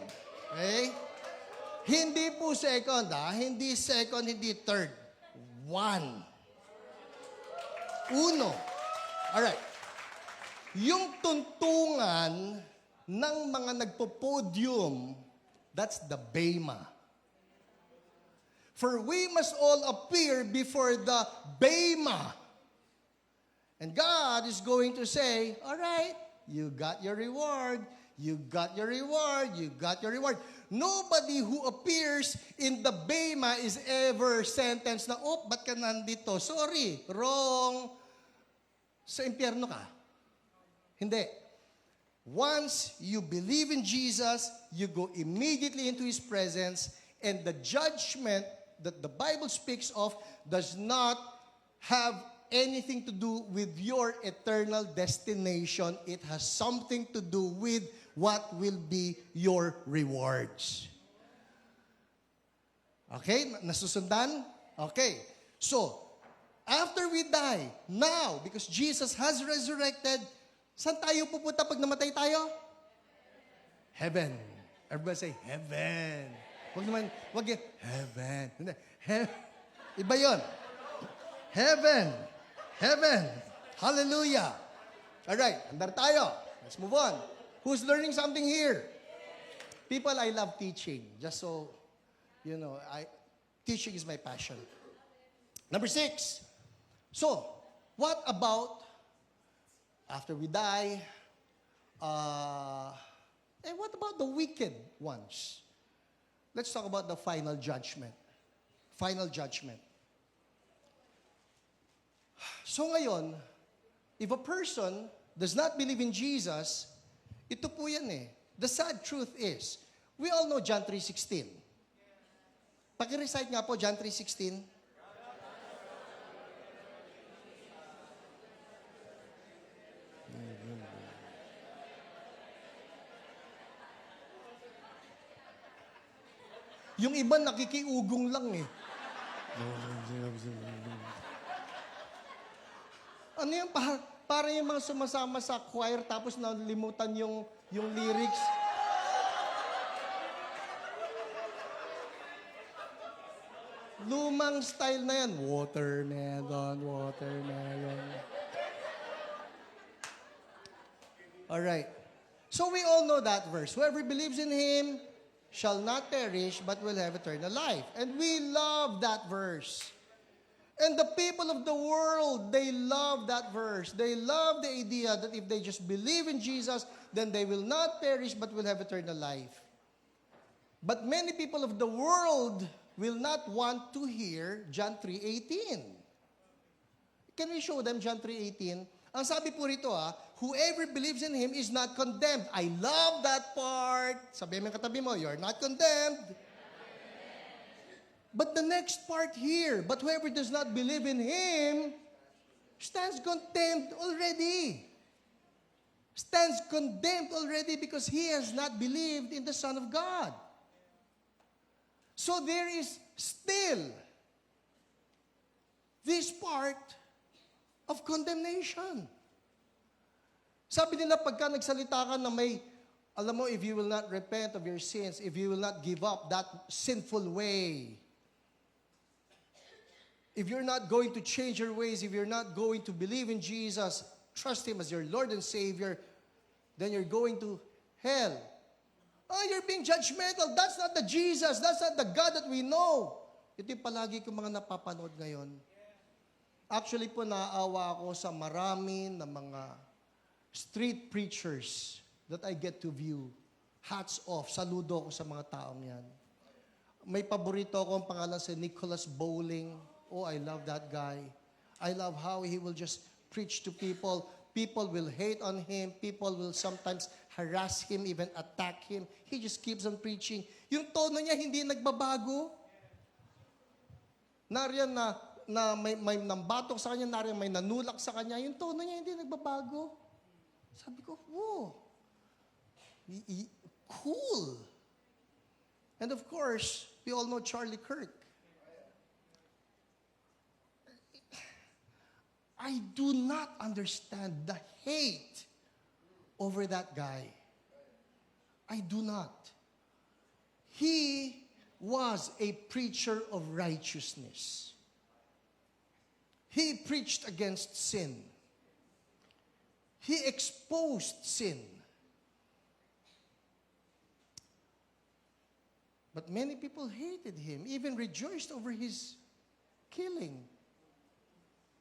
Okay? Hindi po second ha. Hindi second, hindi third. Uno. Alright. Yung tuntungan ng mga nagpo-podium, that's the bema. For we must all appear before the bema. And God is going to say, all right, you got your reward, you got your reward, you got your reward. Nobody who appears in the bema is ever sentenced na, oh, ba't ka nandito? Sorry, wrong. Sa impyerno ka. Hindi. Once you believe in Jesus, you go immediately into His presence, and the judgment that the Bible speaks of does not have anything to do with your eternal destination. It has something to do with what will be your rewards. Okay? Nasusundan? Okay. So, after we die, now, because Jesus has resurrected, saan tayo pupunta pag namatay tayo? Heaven. Everybody say, heaven. Wag yung, heaven. Iba yun. Heaven. Heaven. Hallelujah. All right, andar tayo. Let's move on. Who's learning something here? People, I love teaching. Just so, you know, teaching is my passion. Number 6. So, what about after we die? And what about the wicked ones? Let's talk about the final judgment. Final judgment. So ngayon, if a person does not believe in Jesus, ito po yan eh. The sad truth is, we all know John 3:16. Paki-recite nga po John 3:16. Yung iba nakikiugong lang eh. Ano yan? Parang yung mga sumasama sa choir tapos nalimutan yung lyrics. Lumang style na yan. Watermelon, watermelon. Alright. So we all know that verse. Whoever believes in Him shall not perish, but will have eternal life. And we love that verse. And the people of the world, they love that verse. They love the idea that if they just believe in Jesus, then they will not perish, but will have eternal life. But many people of the world will not want to hear John 3:18. Can we show them John 3:18? Ang sabi po rito, whoever believes in Him is not condemned. I love that part. Sabi mo yung katabi mo, you're not condemned. But the next part here, but whoever does not believe in Him stands condemned already. Stands condemned already because he has not believed in the Son of God. So there is still this part of condemnation. Sabi nila, pagka nagsalita ka na may, alam mo, if you will not repent of your sins, if you will not give up that sinful way, if you're not going to change your ways, if you're not going to believe in Jesus, trust Him as your Lord and Savior, then you're going to hell. Oh, you're being judgmental. That's not the Jesus. That's not the God that we know. Ito yung palagi kong mga napapanood ngayon. Actually po, naawa ako sa marami na mga street preachers that I get to view. Hats off. Saludo ako sa mga taong yan. May paborito ako ang pangalan si Nicholas Bowling. Oh, I love that guy. I love how he will just preach to people. People will hate on him. People will sometimes harass him, even attack him. He just keeps on preaching. Yung tono niya hindi nagbabago. Nariyan na may nambatok sa kanya, nariyan may nanulak sa kanya. Yung tono niya hindi nagbabago. Sabi ko, whoa. Cool. And of course, we all know Charlie Kirk. I do not understand the hate over that guy. I do not. He was a preacher of righteousness. He preached against sin. He exposed sin. But many people hated him, even rejoiced over his killing.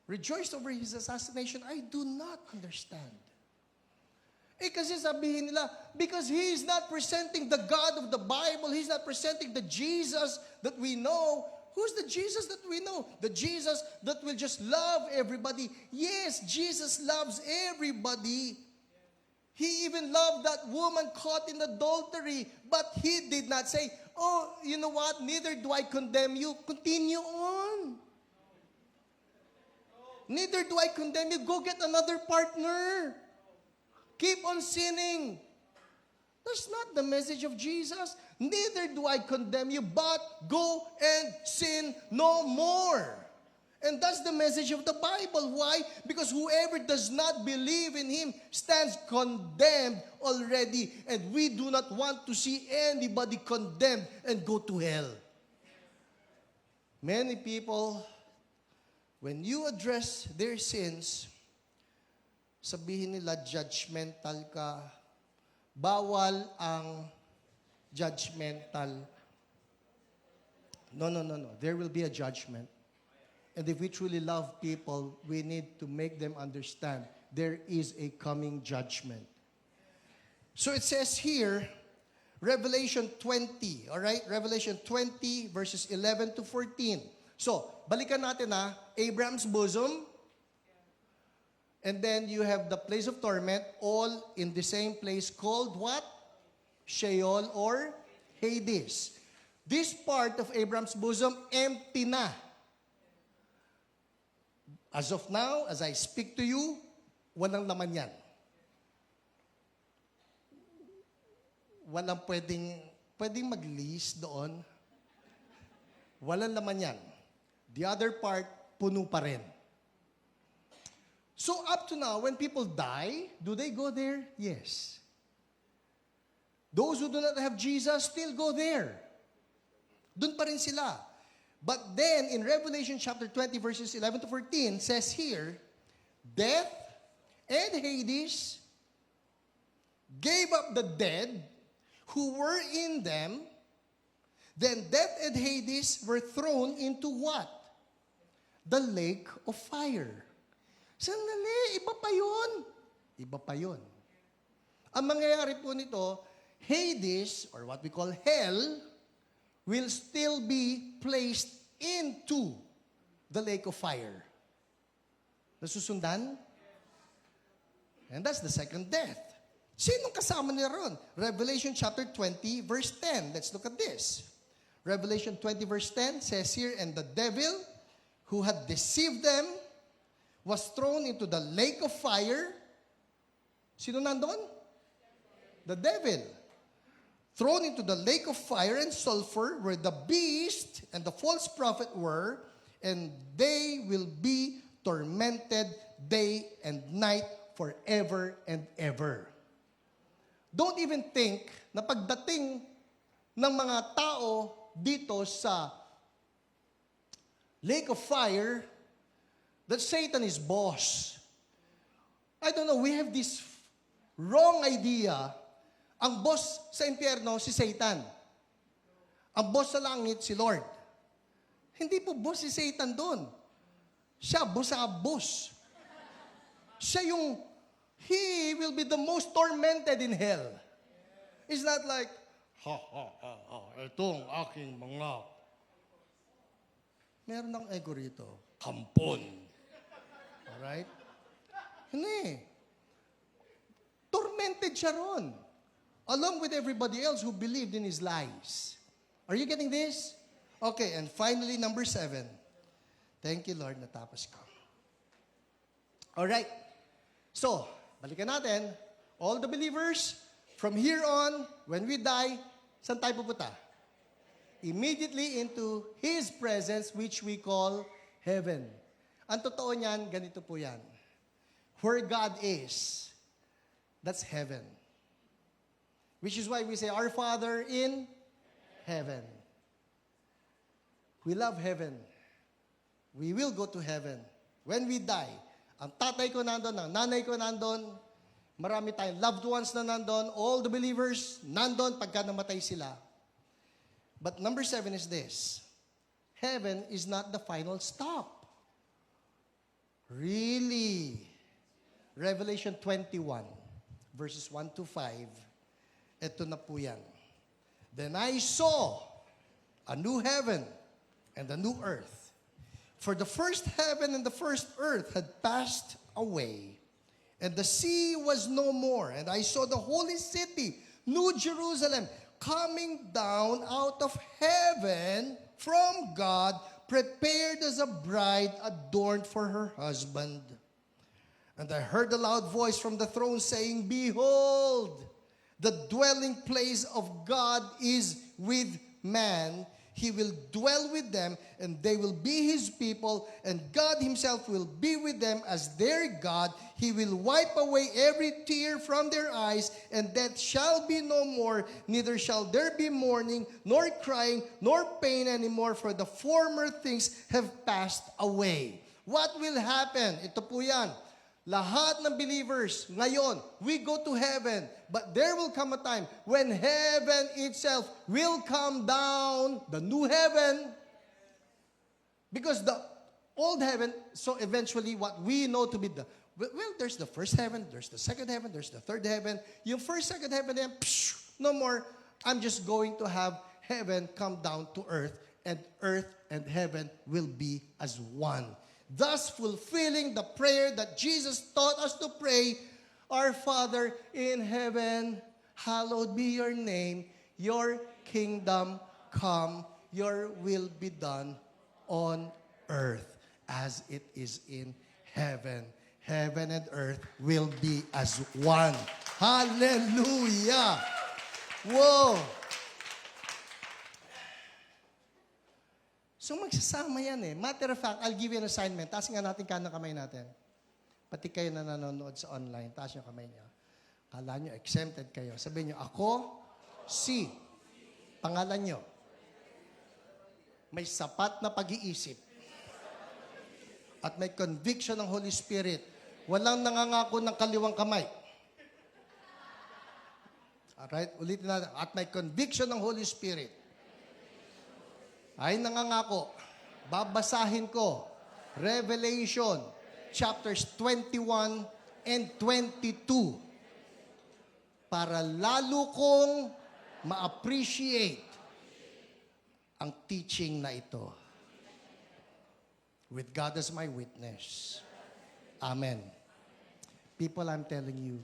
Rejoiced over his assassination. I do not understand. Kasi sabihin nila, because he is not presenting the God of the Bible, he's not presenting the Jesus that we know. Who's the Jesus that we know? The Jesus that will just love everybody. Yes, Jesus loves everybody. He even loved that woman caught in adultery, but he did not say, oh, you know what, neither do I condemn you. Continue on. Neither do I condemn you. Go get another partner. Keep on sinning. That's not the message of Jesus. Neither do I condemn you, but go and sin no more. And that's the message of the Bible. Why? Because whoever does not believe in Him stands condemned already. And we do not want to see anybody condemned and go to hell. Many people, when you address their sins, sabihin nila judgmental ka. Bawal ang judgmental. No. There will be a judgment. And if we truly love people, we need to make them understand there is a coming judgment. So it says here, Revelation 20, all right? Revelation 20 verses 11 to 14. So, balikan natin Abraham's bosom, and then you have the place of torment, all in the same place called what? Sheol or Hades. This part of Abraham's bosom, empty na. As of now, as I speak to you, walang laman yan. Walang pwedeng mag-lease doon. Walang laman yan. The other part, puno pa rin. So up to now, when people die, do they go there? Yes. Those who do not have Jesus still go there. Doon pa rin sila. But then, in Revelation chapter 20, verses 11 to 14, says here, death and Hades gave up the dead who were in them, Then death and Hades were thrown into what? The lake of fire. Sandali, iba pa yun. Iba pa yun. Ang mangyayari po nito, Hades, or what we call hell, will still be placed into the lake of fire. Nasusundan? And that's the second death. Sinong kasama niya ron? Revelation chapter 20, verse 10. Let's look at this. Revelation 20, verse 10 says here, and the devil who had deceived them was thrown into the lake of fire. Sino nandun? The devil. Thrown into the lake of fire and sulfur, where the beast and the false prophet were, and they will be tormented day and night forever and ever. Don't even think na pagdating ng mga tao dito sa lake of fire, that Satan is boss. I don't know, we have this wrong idea. Ang boss sa impyerno, si Satan. Ang boss sa langit, si Lord. Hindi po boss si Satan doon. Siya, boss sa boss. Siya yung, he will be the most tormented in hell. It's not like, itong aking mga. Meron ng ego rito. Kampon. Alright? Hindi. Tormented siya ron. Along with everybody else who believed in his lies. Are you getting this? Okay, and finally, number 7. Thank you, Lord, natapos ko. Alright. So, balikan natin. All the believers, from here on, when we die, saan tayo pupunta? Immediately into His presence, which we call heaven. Ang totoo niyan, ganito po yan. Where God is, that's heaven. Which is why we say, Our Father in heaven. We love heaven. We will go to heaven. When we die, ang tatay ko nandun, ang nanay ko nandun, marami tayong loved ones na nandun, all the believers nandun pagka namatay sila. But number 7 is this. Heaven is not the final stop. Really? Revelation 21, verses 1 to 5. Ito na po yan. Then I saw a new heaven and a new earth. For the first heaven and the first earth had passed away, and the sea was no more. And I saw the holy city, New Jerusalem, coming down out of heaven from God, prepared as a bride adorned for her husband. And I heard a loud voice from the throne saying, Behold, the dwelling place of God is with man. He will dwell with them, and they will be His people, and God Himself will be with them as their God. He will wipe away every tear from their eyes, and death shall be no more, neither shall there be mourning, nor crying, nor pain anymore, for the former things have passed away. What will happen? Ito po yan. Lahat ng believers, ngayon, we go to heaven. But there will come a time when heaven itself will come down, the new heaven. Because the old heaven, so eventually what we know to be the, well, there's the first heaven, there's the second heaven, there's the third heaven. Yung first, second heaven, then, no more. I'm just going to have heaven come down to earth and heaven will be as one. Thus fulfilling the prayer that Jesus taught us to pray, Our Father in heaven, hallowed be your name, your kingdom come, your will be done on earth as it is in heaven. Heaven and earth will be as one. Hallelujah! Whoa! So magsasama yan eh. Matter of fact, I'll give you an assignment. Taas nga natin kanang kamay natin. Pati kayo na nanonood sa online, taas yung kamay niyo. Kala nyo, exempted kayo. Sabihin nyo, ako, si, pangalan nyo, may sapat na pag-iisip at may conviction ng Holy Spirit. Walang nangangako ng kaliwang kamay. Alright, ulitin natin. At may conviction ng Holy Spirit ay nangangako, babasahin ko, Revelation, chapters 21 and 22, para lalo kong ma-appreciate ang teaching na ito. With God as my witness. Amen. People, I'm telling you,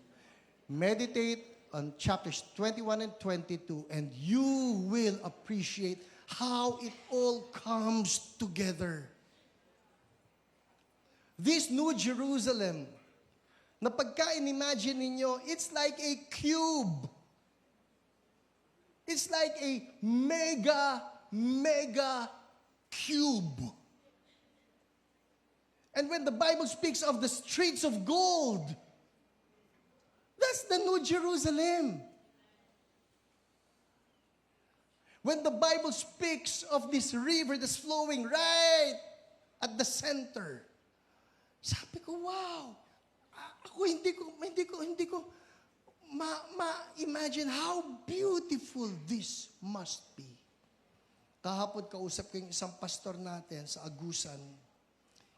meditate on chapters 21 and 22 and you will appreciate how it all comes together. This New Jerusalem, na pagka in-imagine ninyo, it's like a cube. It's like a mega cube. And when the Bible speaks of the streets of gold, that's the New Jerusalem. When the Bible speaks of this river that's flowing right at the center, sabi ko, wow, ako hindi ko ma-imagine how beautiful this must be. Kahapon kausap ko yung isang pastor natin sa Agusan.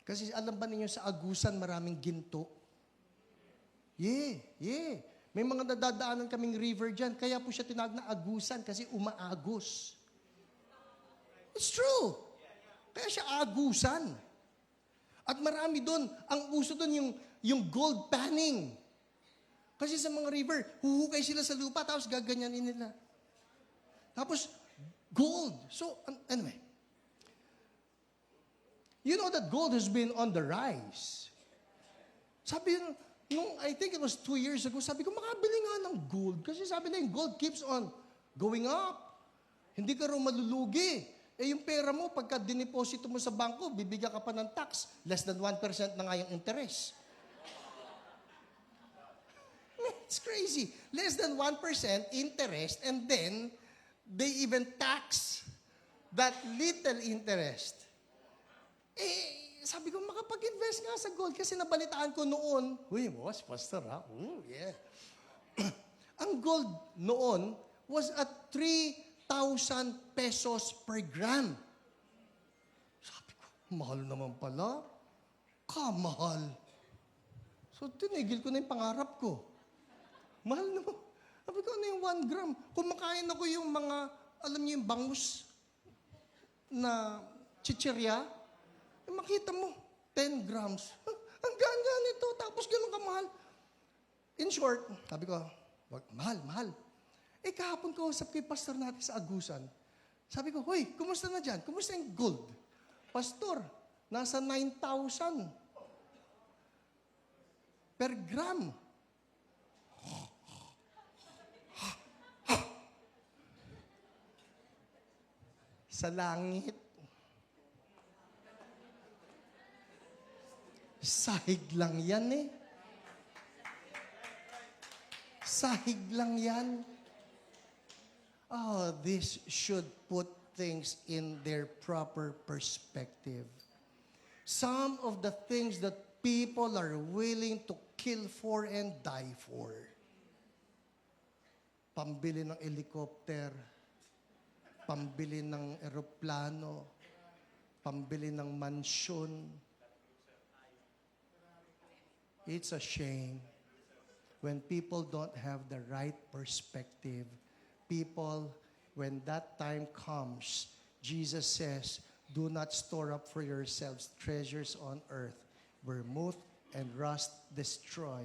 Kasi alam ba ninyo sa Agusan maraming ginto? Yeah. May mga nadadaanan kaming river dyan. Kaya po siya tinawag na Agusan kasi umaagos. It's true. Kaya siya Agusan. At marami doon, ang uso doon yung gold panning. Kasi sa mga river, huhukay sila sa lupa tapos gaganyanin nila. Tapos, gold. So, anyway. You know that gold has been on the rise. Sabi nung I think it was 2 years ago, sabi ko, makabili nga ng gold. Kasi sabi na yung gold keeps on going up. Hindi ka raw malulugi. Yung pera mo, pagka dineposito mo sa bangko, bibigyan ka pa ng tax. Less than 1% na nga yung interest. It's crazy. Less than 1% interest and then they even tax that little interest. Sabi ko, makapag-invest nga sa gold kasi nabalitaan ko noon, boss, pastor ha? Yeah. Ang gold noon was at 3,000 pesos per gram. Sabi ko, mahal naman pala. Kamahal. So, tinigil ko na yung pangarap ko. Mahal naman. Sabi ko, ano yung 1 gram? Kumakain ako yung mga, alam niyo yung bangus na chichirya. Makita mo, 10 grams. Ang ganda nito, tapos ganun kamahal. In short, sabi ko, mahal. Kahapon ko usap kay pastor natin sa Agusan. Sabi ko, hoy, kumusta na dyan? Kumusta yung gold? Pastor, nasa 9,000 per gram. Sa langit, sahig lang yan eh. Sahig lang yan. Oh, this should put things in their proper perspective. Some of the things that people are willing to kill for and die for. Pambili ng helicopter, pambili ng eroplano, pambili ng mansyon. It's a shame when people don't have the right perspective. People, when that time comes, Jesus says, do not store up for yourselves treasures on earth where moth and rust destroy,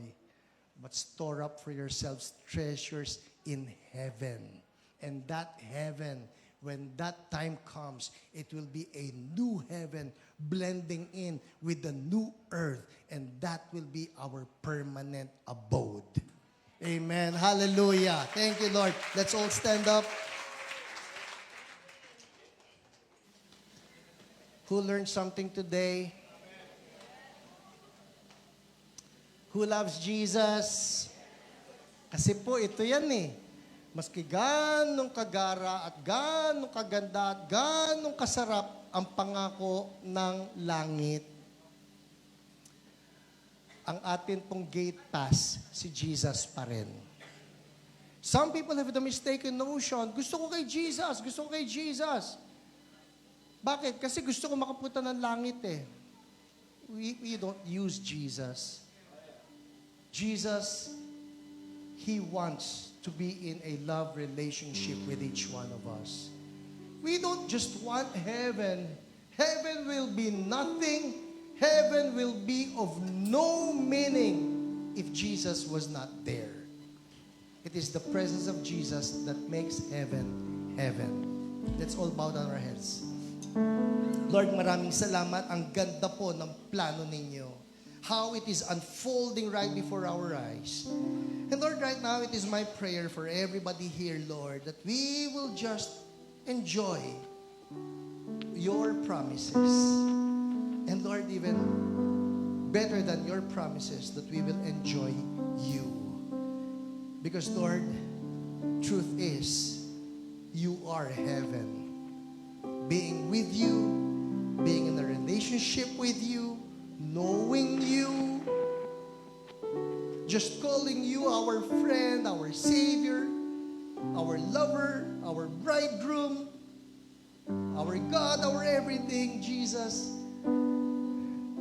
but store up for yourselves treasures in heaven. And that heaven, when that time comes, it will be a new heaven blending in with the new earth, and that will be our permanent abode. Amen. Hallelujah. Thank you, Lord. Let's all stand up. Who learned something today? Who loves Jesus? Kasi po, ito yan eh. Maski ganong kagara at ganong kaganda at ganong kasarap ang pangako ng langit, ang atin pong gate pass, si Jesus pa rin. Some people have the mistaken notion, gusto ko kay Jesus, gusto ko kay Jesus. Bakit? Kasi gusto ko makapunta ng langit eh. We don't use Jesus. Jesus, He wants to be in a love relationship with each one of us. We don't just want heaven. Heaven will be nothing. Heaven will be of no meaning if Jesus was not there. It is the presence of Jesus that makes heaven, heaven. Let's all bow down our heads. Lord, maraming salamat. Ang ganda po ng plano ninyo. How it is unfolding right before our eyes. And Lord, right now, it is my prayer for everybody here, Lord, that we will just enjoy your promises. And Lord, even better than your promises, that we will enjoy you. Because Lord, truth is, you are heaven. Being with you, being in a relationship with you, knowing you, just calling you our friend, our Savior, our lover, our bridegroom, our God, our everything, Jesus.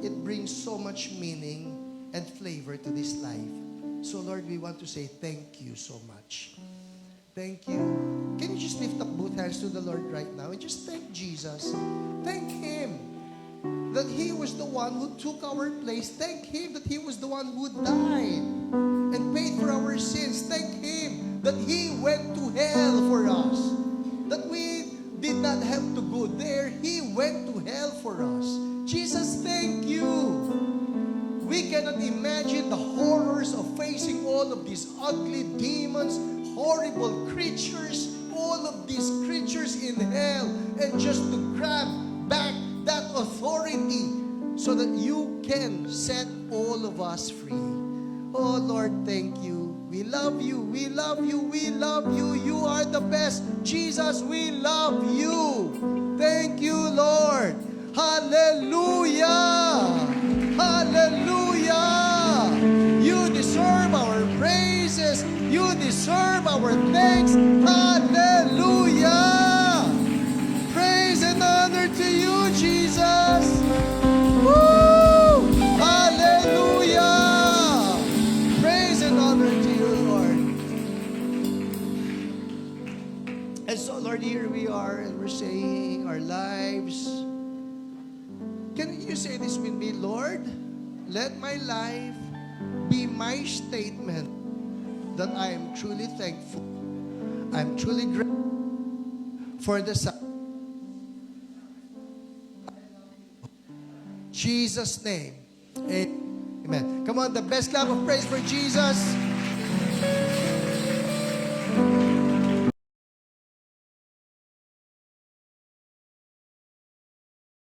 It brings so much meaning and flavor to this life. So Lord, we want to say thank you so much. Thank you. Can you just lift up both hands to the Lord right now and just thank Jesus? Thank Him that He was the one who took our place. Thank Him that He was the one who died and paid for our sins. Thank Him that He went to hell for us. That we did not have to go there. He went to hell for us. Jesus, thank you. We cannot imagine the horrors of facing all of these ugly demons, horrible creatures, all of these creatures in hell, and just to grab back that authority so that you can set all of us free. Oh Lord, thank you. We love you. We love you. We love you. You are the best. Jesus, we love you. Thank you, Lord. Hallelujah. Hallelujah. You deserve our praises. You deserve our thanks. Hallelujah. Praise and honor to you, Jesus. Woo! Hallelujah. Praise and honor to you, Lord. And so, Lord, here we are, and we're saying our lives. Can you say this with me? Lord, let my life be my statement that I am truly thankful. I'm truly grateful for the Jesus' name. Amen. Come on, the best clap of praise for Jesus.